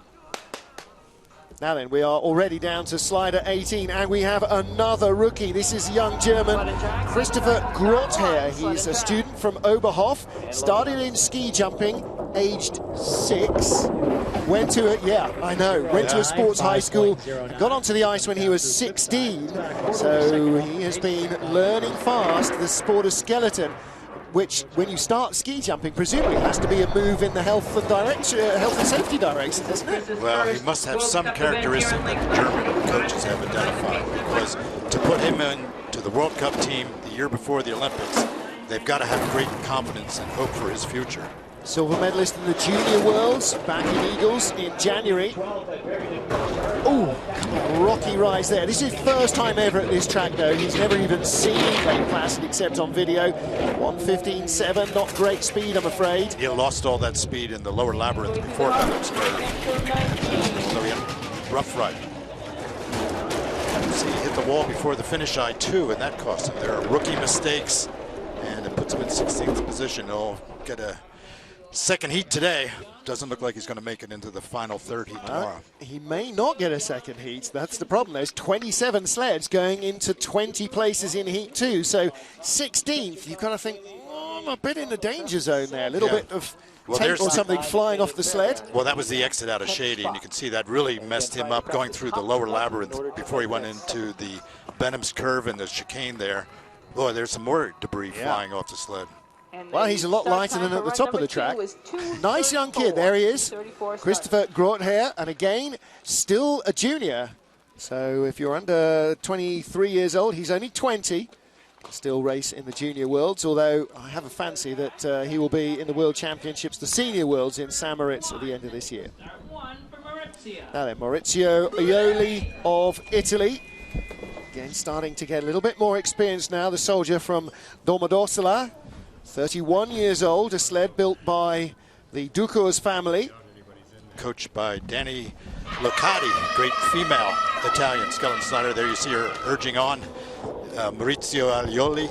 Now then, we are already down to slider 18, and we have another rookie. This is young German Christopher Grother. He's a student from Oberhof, started in ski jumping, aged 6. Went to a sports high school, got onto the ice when he was 16. So he has been learning fast the sport of skeleton, which, when you start ski jumping, presumably has to be a move in the health and safety direction, doesn't it? Well, he must have some characteristic that the German coaches have identified, because to put him into the World Cup team the year before the Olympics, they've got to have great confidence and hope for his future. Silver medalist in the Junior Worlds back in Eagles in January. Oh, rocky rise there. This is his first time ever at this track, though. He's never even seen Lake Placid except on video. 1:15.7, not great speed, I'm afraid. He lost all that speed in the lower labyrinth before Phillips curve. So he had a rough ride. See, he hit the wall before the finish eye, too, and that cost him. There are rookie mistakes, and it puts him in 16th position. He'll get a second heat today. Doesn't look like he's going to make it into the final third heat tomorrow. He may not get a second heat. That's the problem. There's 27 sleds going into 20 places in heat 2. So 16th, you've got to think, I'm a bit in the danger zone there. A little bit of tape or something flying off the sled. Well, that was the exit out of Shady, and you can see that really messed him up going through the lower labyrinth before he went into the Benham's curve and the chicane there. Boy, there's some more debris flying off the sled. Well, he's a lot lighter than at the top of the track. Nice young kid. There he is. Christopher Groothair, and again, still a junior. So if you're under 23 years old, he's only 20. Still race in the junior worlds, although I have a fancy that he will be in the World Championships, the senior worlds in St. Moritz at the end of this year. Now then, Maurizio Ioli of Italy. Again, starting to get a little bit more experience now, the soldier from Domodossola. 31 years old, a sled built by the Dukurs family. Coached by Dani Loccati, great female Italian skeleton slider. There you see her urging on. Maurizio Ioli,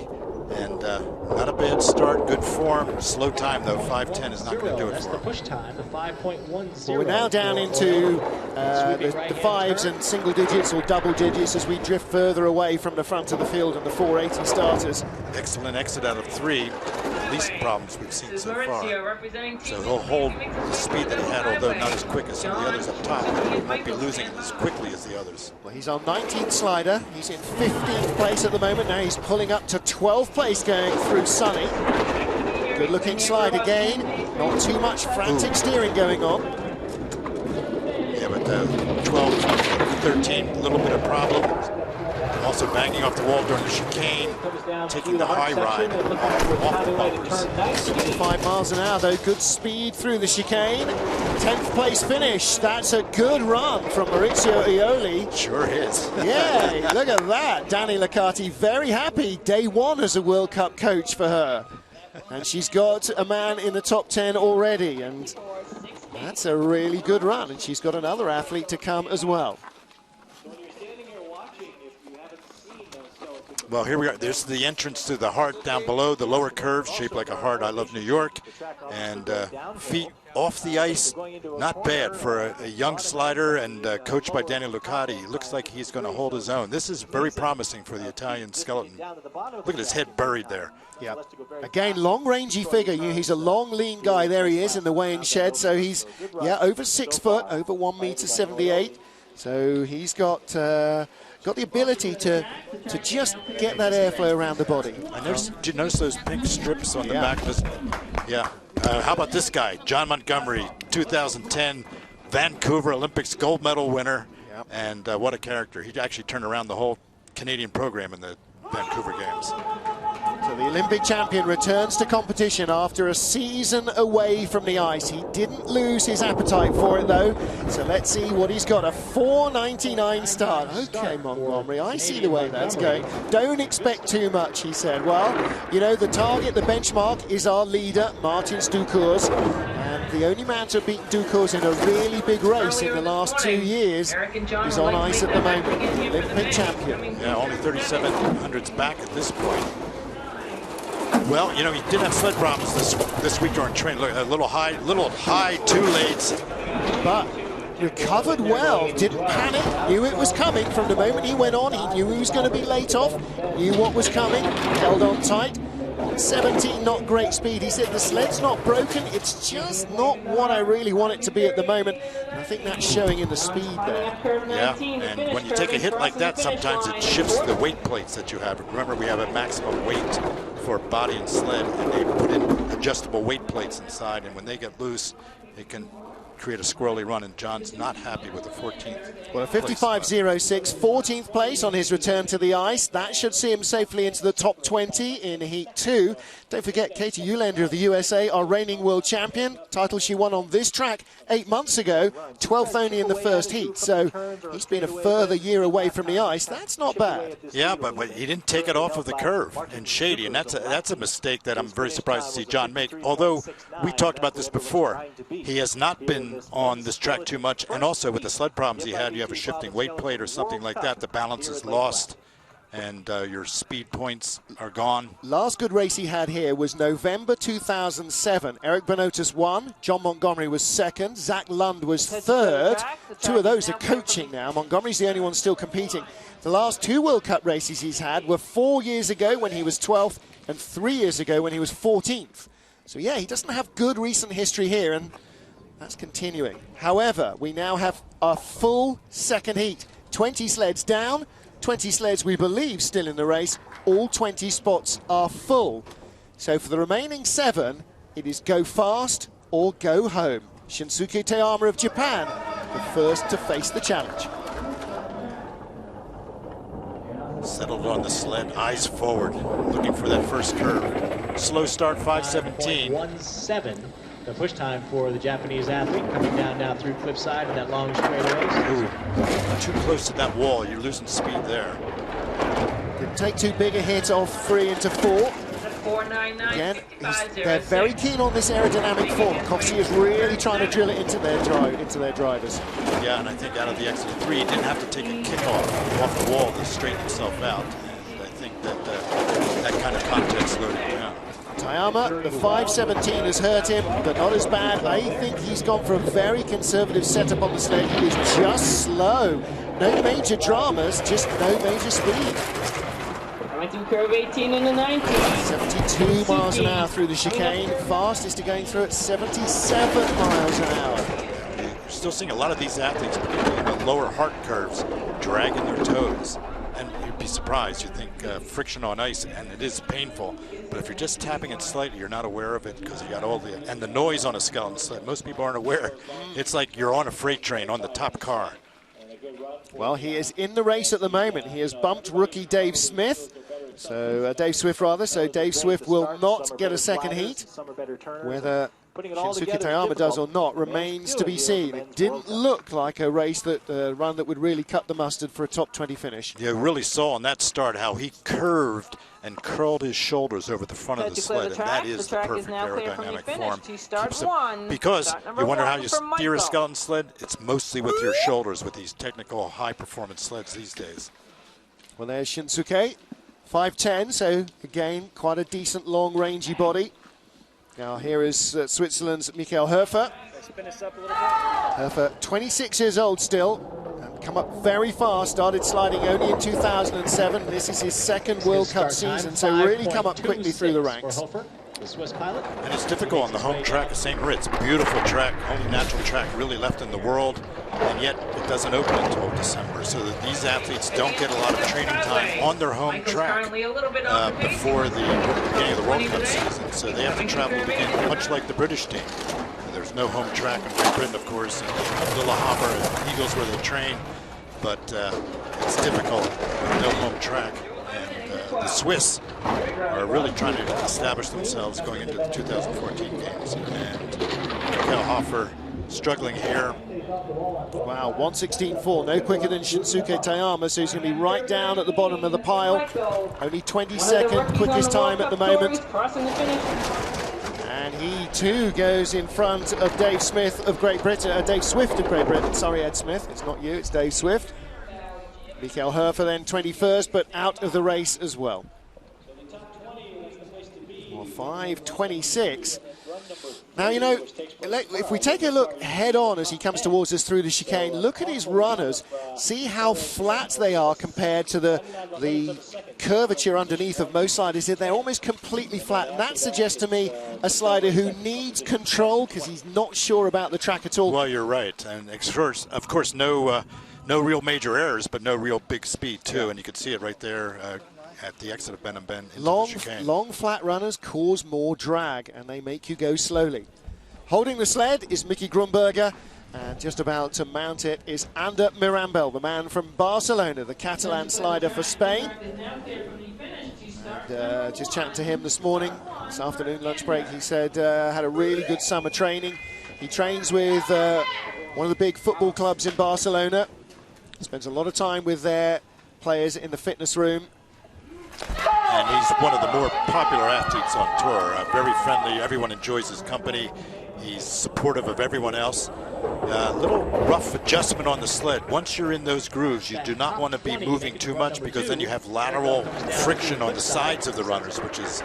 and not a bad start, good form, slow time though, 5:10 is not going to do it for him. Push time, the 5.10. Well, we're now down into the fives and single digits or double digits as we drift further away from the front of the field and the 480 starters. Excellent exit out of 3, least problems we've seen so far. So he'll hold the speed that he had, although not as quick as some of the others up top. He won't be losing it as quickly as the others. Well, he's on 19th slider. He's in 15th place at the moment. Now he's pulling up to 12th place going through Sunny. Good looking slide again. Not too much frantic steering going on. Yeah, but 12, 13, a little bit of problem. Also banging off the wall during the chicane, taking the high ride off the bumpers. 65 miles an hour though, good speed through the chicane. 10th place finish, that's a good run from Maurizio Ioli. Sure is. Yeah, look at that. Dani Loccati very happy, day one as a World Cup coach for her. And she's got a man in the top 10 already, and that's a really good run, and she's got another athlete to come as well. Well, here we are. There's the entrance to the heart down below, the lower curve, shaped like a heart. I love New York. And feet off the ice, not bad for a young slider and coached by Dani Loccati. Looks like he's going to hold his own. This is very promising for the Italian skeleton. Look at his head buried there. Yeah. Again, long rangey figure. He's a long, lean guy. There he is in the weighing shed. So he's, over 6 foot, over 1.78 m. So he's got the ability to just get that airflow around the body. I noticed, did you notice those pink strips on the back of his? Yeah. How about this guy, John Montgomery, 2010 Vancouver Olympics gold medal winner. Yep. And what a character. He actually turned around the whole Canadian program in the Vancouver Games. So the Olympic champion returns to competition after a season away from the ice. He didn't lose his appetite for it though. So let's see what he's got. A 4.99 start. Okay, Montgomery, I see the way that's going. Don't expect too much, he said. Well, the target, the benchmark is our leader, Martin Dukurs. And the only man to beat Dukurs in a really big race in the last 2 years is on ice at the moment, Olympic champion. Yeah, only 3,700s back at this point. Well, he did have sled problems this week during training. Look, a little high two leads, but recovered well. Didn't panic. Knew it was coming from the moment he went on. He knew he was going to be late off. Knew what was coming. Held on tight. On 17, not great speed. He said the sled's not broken. It's just not what I really want it to be at the moment. And I think that's showing in the speed there. Yeah, and when you take a hit like that, sometimes it shifts the weight plates that you have. Remember, we have a maximum weight for body and sled, and they put in adjustable weight plates inside, and when they get loose, it can create a squirrely run, and John's not happy with the 14th. Well, a 55.06, 14th place on his return to the ice. That should see him safely into the top 20 in Heat 2. Don't forget, Katie Eulander of the USA, our reigning world champion. Title she won on this track 8 months ago, 12th only in the first heat. So he's been a further year away from the ice. That's not bad. Yeah, but he didn't take it off of the curve and shady, and that's a mistake that I'm very surprised to see John make. Although we talked about this before, he has not been on this track too much, and also with the sled problems he had, you have a shifting weight plate or something like that, the balance is lost and your speed points are gone. Last good race he had here was November 2007. Eric Benotas won, John Montgomery was second, Zach Lund was third. Two of those are coaching now. Montgomery's the only one still competing. The last 2 World Cup races he's had were 4 years ago when he was 12th and 3 years ago when he was 14th. So yeah, he doesn't have good recent history here, and that's continuing. However, we now have a full second heat. 20 sleds down, 20 sleds we believe still in the race. All 20 spots are full. So for the remaining 7, it is go fast or go home. Shinsuke Teiyama of Japan, the first to face the challenge. Settled on the sled, eyes forward, looking for that first curve. Slow start, 5:17. 1:7, the push time for the Japanese athlete coming down now through cliffside and that long straightaway. Ooh, too close to that wall. You're losing speed there. Didn't take too big a hit off 3 into 4. Again, they're very keen on this aerodynamic form. Coxey is really trying to drill it into their drivers. Yeah, and I think out of the exit 3, he didn't have to take a kickoff off the wall to straighten himself out. And I think that that kind of contact slowed him down. Teiyama, the 5:17 has hurt him, but not as bad. I think he's gone for a very conservative setup on the sled. He is just slow. No major dramas, just no major speed. Coming through curve 18 and the 19. 72 miles an hour through the chicane. Fastest are going through at 77 miles an hour. You're still seeing a lot of these athletes, particularly in the lower heart curves, dragging their toes. And you'd be surprised. You think friction on ice, and it is painful. But if you're just tapping it slightly, you're not aware of it because you got all the noise on a skeleton sled. Most people aren't aware. It's like you're on a freight train on the top car. Well, he is in the race at the moment. He has bumped rookie Dave Smith. So Dave Swift rather. So Dave Swift will not get a second heat. Whether Shinsuke Teiyama does or not remains to be seen. It didn't look like a race run that would really cut the mustard for a top 20 finish. You really saw on that start how he curved and curled his shoulders over the front of the sled, and that is the perfect aerodynamic form. Because you wonder how you steer a skeleton sled, it's mostly with your shoulders with these technical high-performance sleds these days. Well, there's Shinsuke, 5'10", so again, quite a decent long rangy body. Now here is Switzerland's Michael Hofer. Hofer, 26 years old still. Come up very fast, started sliding only in 2007. This is his second World Cup season, so really come up quickly through the ranks. The Swiss pilot. And it's difficult on the home track of St. Moritz. Beautiful track, only natural track really left in the world, and yet it doesn't open until December, so that these athletes don't get a lot of training time on their home track before the beginning of the World Cup season. So they have to travel again, much like the British team. There's no home track in Great Britain, of course, and Lillehammer and Eagles where they train, but it's difficult with no home track. And the Swiss are really trying to establish themselves going into the 2014 games. And Michael Hofer struggling here. Wow, 1:16.4, no quicker than Shinsuke Teiyama, so he's going to be right down at the bottom of the pile. Only 22nd, quickest time at the moment. And he too goes in front of Dave Smith of Great Britain, Dave Swift of Great Britain. Sorry, Ed Smith, it's not you, it's Dave Swift. Michael Hofer then 21st, but out of the race as well. Well, 5:26. Now, you know, if we take a look head on as he comes towards us through the chicane, look at his runners. See how flat they are compared to the curvature underneath of most sliders. They're almost completely flat, and that suggests to me a slider who needs control because he's not sure about the track at all. Well, you're right, and of course, no real major errors, but no real big speed too, yeah. And you can see it right there at the exit of Ben and Ben. Long flat runners cause more drag, and they make you go slowly. Holding the sled is Mickey Grumberger, and just about to mount it is Ander Mirambel, the man from Barcelona, the Catalan slider for Spain. And just chatting to him this afternoon lunch break, he said had a really good summer training. He trains with one of the big football clubs in Barcelona. Spends a lot of time with their players in the fitness room. And he's one of the more popular athletes on tour. Very friendly, everyone enjoys his company. He's supportive of everyone else. Little rough adjustment on the sled. Once you're in those grooves, you do not want to be moving too much because then you have lateral friction on the sides of the runners, which is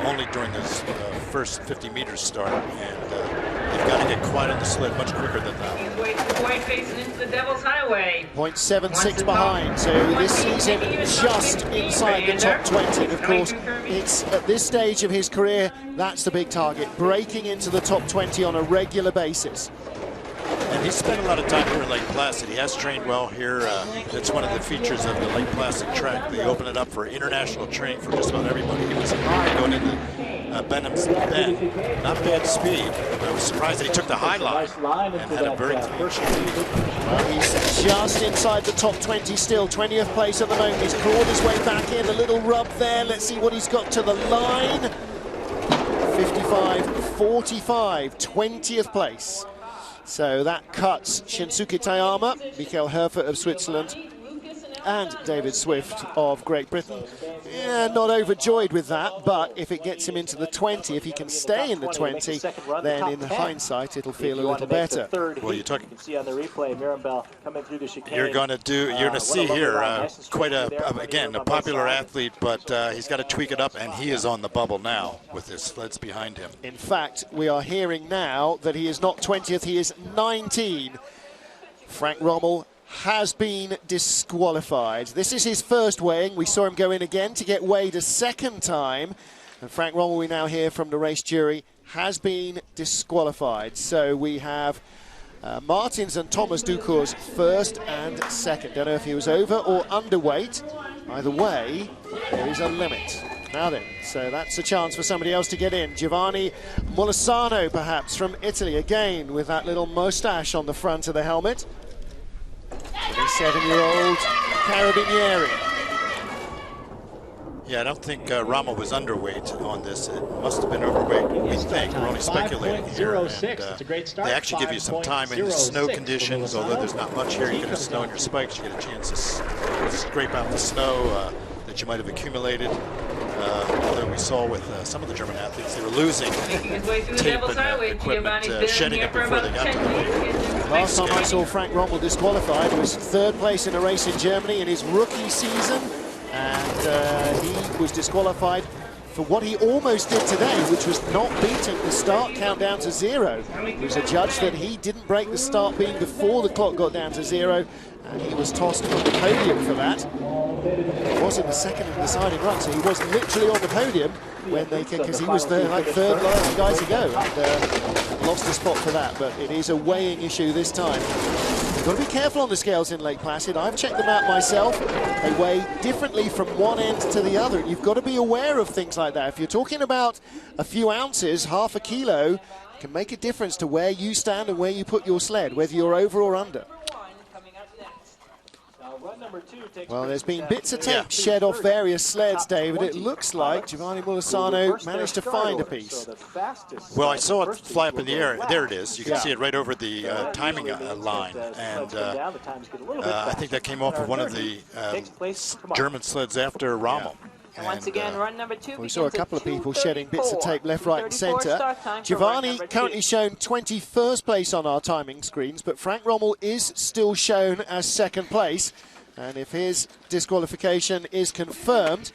only during those first 50 meters start. And You've got to get quiet on the sled much quicker than that. He's way too wide facing into the Devil's Highway. 0.76 behind, so this sees him just inside the top 20. Of course, it's at this stage of his career, that's the big target, breaking into the top 20 on a regular basis. And he's spent a lot of time here in Lake Placid. He has trained well here. It's one of the features of the Lake Placid track. They open it up for international training for just about everybody. He was high going into Benham's Bend. Not bad speed. I was surprised that he took the high line and had a very clean shot. Well, he's just inside the top 20 still, 20th place at the moment. He's clawed his way back in, a little rub there. Let's see what he's got to the line. 55-45, 20th place. So that cuts Shinsuke Tayama, Michael Herford of Switzerland, and David Swift of Great Britain. Yeah, not overjoyed with that, but if it gets him into the 20, if he can stay in the 20, then in hindsight it'll feel a little better. Well, you're talking. See on the replay, Mirabel coming through the chicane. You're going to see here quite again a popular athlete, but he's got to tweak it up, and he is on the bubble now with his sleds behind him. In fact, we are hearing now that he is not 20th, he is 19. Frank Rommel has been disqualified. This is his first weighing. We saw him go in again to get weighed a second time. And Frank Rommel, we now hear from the race jury, has been disqualified. So we have Martins and Thomas Dukurs first and second. Don't know if he was over or underweight. Either way, there is a limit. Now then, so that's a chance for somebody else to get in. Giovanni Molisano, perhaps, from Italy, again with that little moustache on the front of the helmet. 27-year-old Carabinieri. Yeah, I don't think Rommel was underweight on this. It must have been overweight, we think. We're only speculating here. And, it's a great start. they actually give you some time in the snow conditions, although there's not much here. You get a snow in your spikes, you get a chance to scrape out the snow that you might have accumulated. Although we saw with some of the German athletes, they were losing tape and equipment, shedding it before they got to the Last time I saw Frank Rommel disqualified was third place in a race in Germany in his rookie season, and he was disqualified for what he almost did today, which was not beating the start count down to 0. It was adjudged that he didn't break the start beam before the clock got down to 0, and he was tossed from the podium for that. He was in the second and deciding run, so he was literally on the podium when they kicked, because he was the third last guy to go, and lost the spot for that. But it is a weighing issue this time. You've got to be careful on the scales in Lake Placid. I've checked them out myself. They weigh differently from one end to the other. You've got to be aware of things like that. If you're talking about a few ounces, half a kilo, it can make a difference to where you stand and where you put your sled, whether you're over or under. Well, there's been bits of tape shed off various sleds, David. It looks like Giovanni Molisano managed to find a piece. Well, I saw it fly up in the air. There it is. You can see it right over the timing line. And I think that came off of one of the German sleds after Rommel. And once again, run number 2. We saw a couple of people shedding bits of tape left, right, and centre. Giovanni currently shown 21st place on our timing screens, but Frank Rommel is still shown as second place. And if his disqualification is confirmed,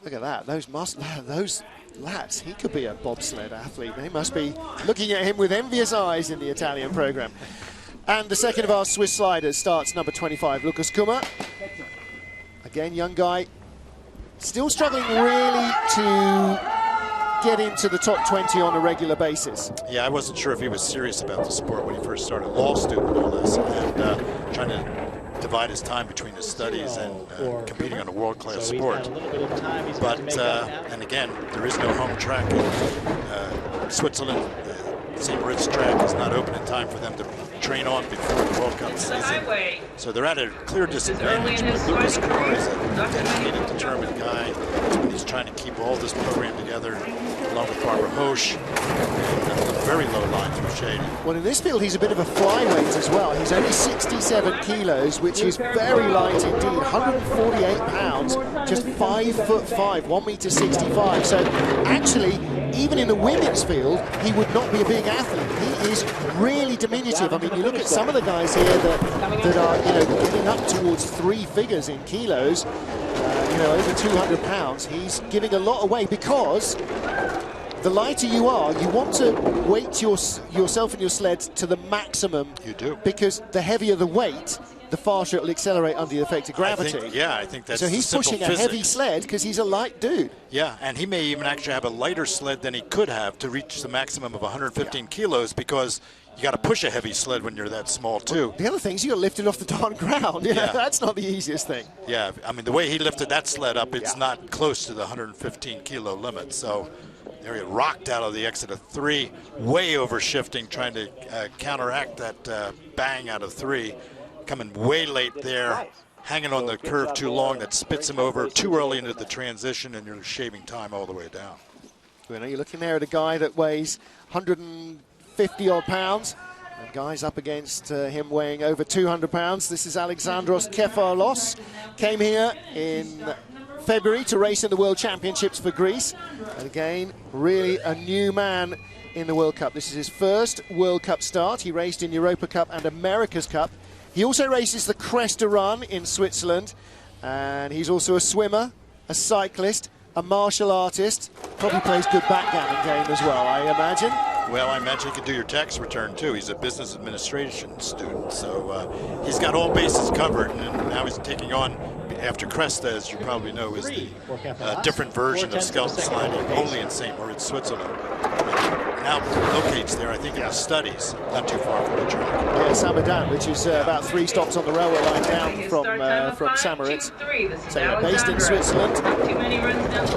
look at that, those lads, he could be a bobsled athlete. They must be looking at him with envious eyes in the Italian program. And the second of our Swiss sliders starts number 25, Lucas Kummer. Again, young guy, still struggling really to get into the top 20 on a regular basis. Yeah, I wasn't sure if he was serious about the sport when he first started, law student no less, and trying to divide his time between his studies and competing on a world-class sport. But, and again, there is no home track in Switzerland. St. Moritz track is not open in time for them to train on before the World Cup season. So they're at a clear disadvantage. But Lucas Kummer is a dedicated, determined guy. He's trying to keep all this program together, along with Barbara Hosch. And very low line through shading. Well, in this field, he's a bit of a flyweight as well. He's only 67 kilos, which is very light indeed. 148 pounds, just 5'5", 1 meter 65. So actually, even in the women's field, he would not be a big athlete. He is really diminutive. I mean, you look at some of the guys here that are, getting up towards 3 figures in kilos, over 200 pounds. He's giving a lot away because the lighter you are, you want to weight yourself and your sled to the maximum. You do. Because the heavier the weight, the faster it will accelerate under the effect of gravity. I think that's so he's pushing a heavy sled because he's a light dude. Yeah, and he may even actually have a lighter sled than he could have to reach the maximum of 115 kilos, because you got to push a heavy sled when you're that small too. The other thing is you got to lift it off the darn ground. Yeah, that's not the easiest thing. Yeah, I mean, the way he lifted that sled up, it's not close to the 115 kilo limit. So there he rocked out of the exit of 3, way over shifting, trying to counteract that bang out of 3. Coming way late there, hanging on the curve too long, that spits him over too early into the transition, and you're shaving time all the way down. Well, you're looking there at a guy that weighs 150 odd pounds. And guys up against him weighing over 200 pounds. This is Alexandros Kefalos. Came here in February to race in the World Championships for Greece. And again, really a new man in the World Cup. This is his first World Cup start. He raced in Europa Cup and America's Cup. He also races the Cresta Run in Switzerland, and he's also a swimmer, a cyclist, a martial artist. Probably plays good backgammon game as well, I imagine. Well, I imagine he could do your tax return too. He's a business administration student, so he's got all bases covered, and now he's taking on, after Cresta, as you probably know, is the different version of skeleton sliding, only in St. Moritz, Switzerland. Now locates there, I think, in the studies, not too far from the track. Yeah, Samadan, which is about 3 stops on the railway line down from St. Moritz. So yeah, based in Switzerland,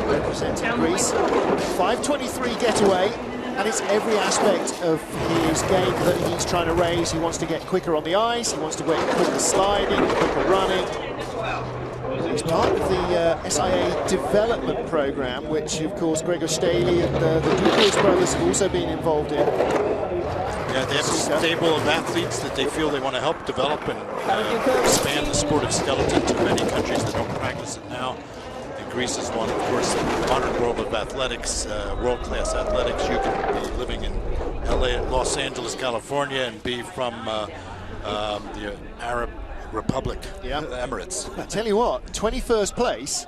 representing Greece. 5:23 getaway, and it's every aspect of his game that he's trying to raise. He wants to get quicker on the ice, he wants to get quicker sliding, quicker running. He's part of the SIA development program, which of course Gregor Staley and the Dukurs brothers have also been involved in. Yeah, they have a stable of athletes that they feel they want to help develop and expand the sport of skeleton to many countries that don't practice it now. And Greece is one, of course, in the modern world of athletics, world-class athletics. You can be living in LA, Los Angeles, California, and be from the Arab Republic, Emirates. I tell you what, 21st place.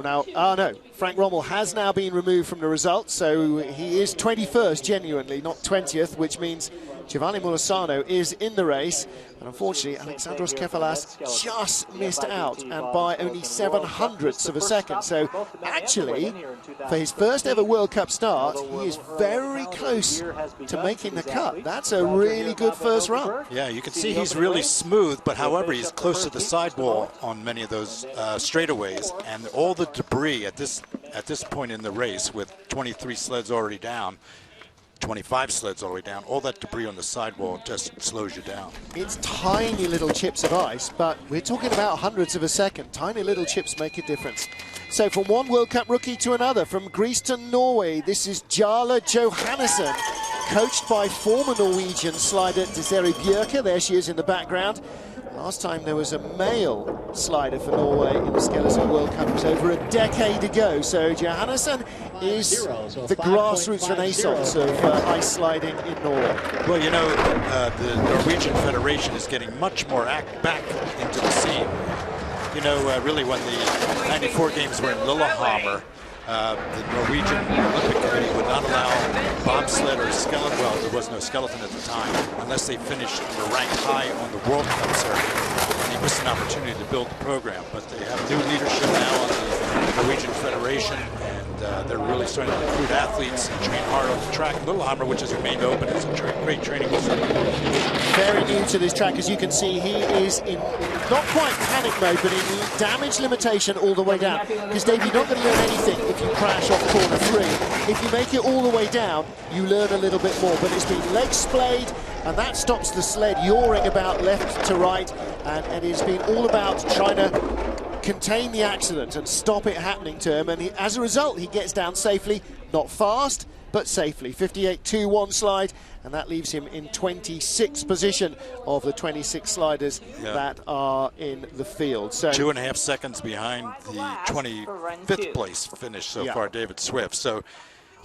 Now, no, Frank Rommel has now been removed from the results, so he is 21st genuinely, not 20th, which means Giovanni Molosano is in the race. And unfortunately, Alexandros Kefalas just missed out, and by only 7/100ths of a second. So actually, for his first ever World Cup start, he is very close to making the cut. That's a really good first run. Yeah, you can see he's really smooth, but however, he's close to the sidewall on many of those straightaways, and all the debris at this point in the race, with 23 sleds already down, 25 sleds all the way down, all that debris on the sidewall just slows you down. It's tiny little chips of ice, but we're talking about 100ths of a second. Tiny little chips make a difference. So from one World Cup rookie to another, from Greece to Norway, this is Jarle Johannesson, coached by former Norwegian slider Desiree Bjerke. There she is in the background. Last time there was a male slider for Norway in the Skeleton World Cup was over a decade ago. So Johannesson is the grassroots renaissance of ice sliding in Norway. Well, you know, the Norwegian Federation is getting much more back into the scene. You know, really when the 94 games were in Lillehammer, the Norwegian Olympic Committee would not allow bobsled or skeleton, well, there was no skeleton at the time, unless they finished or ranked high on the World Cup circuit. And they missed an opportunity to build the program. But they have new leadership now on the Norwegian Federation, and they're really starting to recruit athletes and train hard on the track. Lillehammer, which has remained open, it's a great training facility. Very new to this track, as you can see, he is in not quite panic mode, but in damage limitation all the way down. Because Dave, you're not going to learn anything if you crash off corner 3. If you make it all the way down, you learn a little bit more. But it's been leg splayed, and that stops the sled yawing about left to right, and it's been all about trying to contain the accident and stop it happening to him. And as a result, he gets down safely, not fast, but safely. 58.21 slide, and that leaves him in 26th position of the 26 sliders that are in the field. So 2.5 seconds behind the 25th place finish so far, David Swift. So,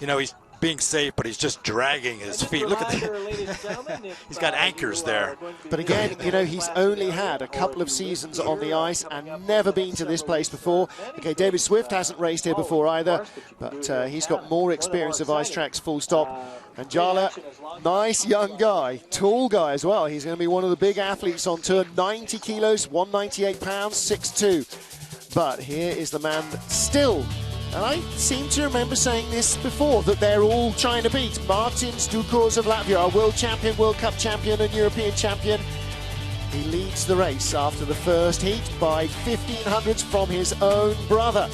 you know, he's being safe, but he's just dragging his feet. Look at that. He's got anchors there. But again, you know, he's only had a couple of seasons on the ice and never been to this place before. Okay, David Swift hasn't raced here before either, but he's got more experience of ice tracks, full stop. And Jala, nice young guy, tall guy as well. He's going to be one of the big athletes on tour, 90 kilos, 198 pounds, 6'2". But here is the man still, and I seem to remember saying this before, that they're all trying to beat Martins Dukurs of Latvia, our world champion, World Cup champion and European champion. He leads the race after the first heat by 1500ths from his own brother.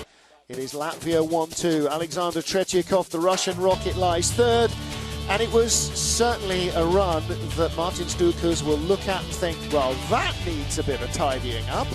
It is Latvia 1-2. Alexander Tretikov, the Russian rocket, lies third. And it was certainly a run that Martins Dukurs will look at and think, well, that needs a bit of tidying up.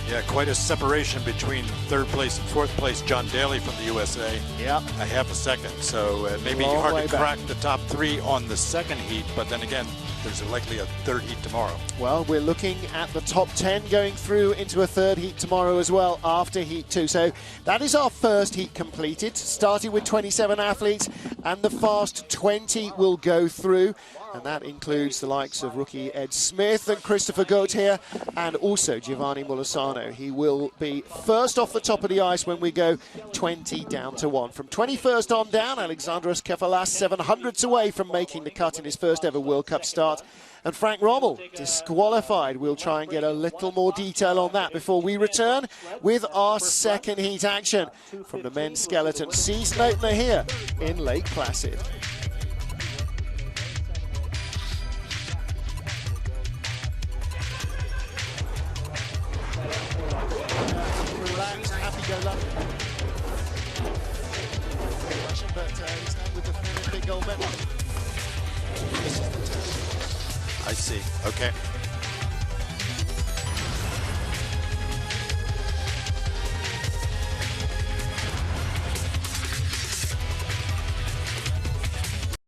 Yeah, quite a separation between third place and fourth place. John Daly from the USA. Yeah. A half a second. So it may be hard to crack the top 3 on the second heat, but then again, there's likely a third heat tomorrow. Well, we're looking at the top 10 going through into a third heat tomorrow as well after heat 2. So that is our first heat completed, starting with 27 athletes, and the fast 20 will go through. And that includes the likes of rookie Ed Smith and Christopher Gautier, and also Giovanni Mulisano. He will be first off the top of the ice when we go 20 down to 1. From 21st on down, Alexandros Kefalas 700ths away from making the cut in his first ever World Cup start. And Frank Rommel disqualified. We'll try and get a little more detail on that before we return with our second heat action from the men's skeleton season opener here in Lake Placid. Relaxed, happy-go-lucky. Russian, but he's now with the big gold medal. I see. Okay.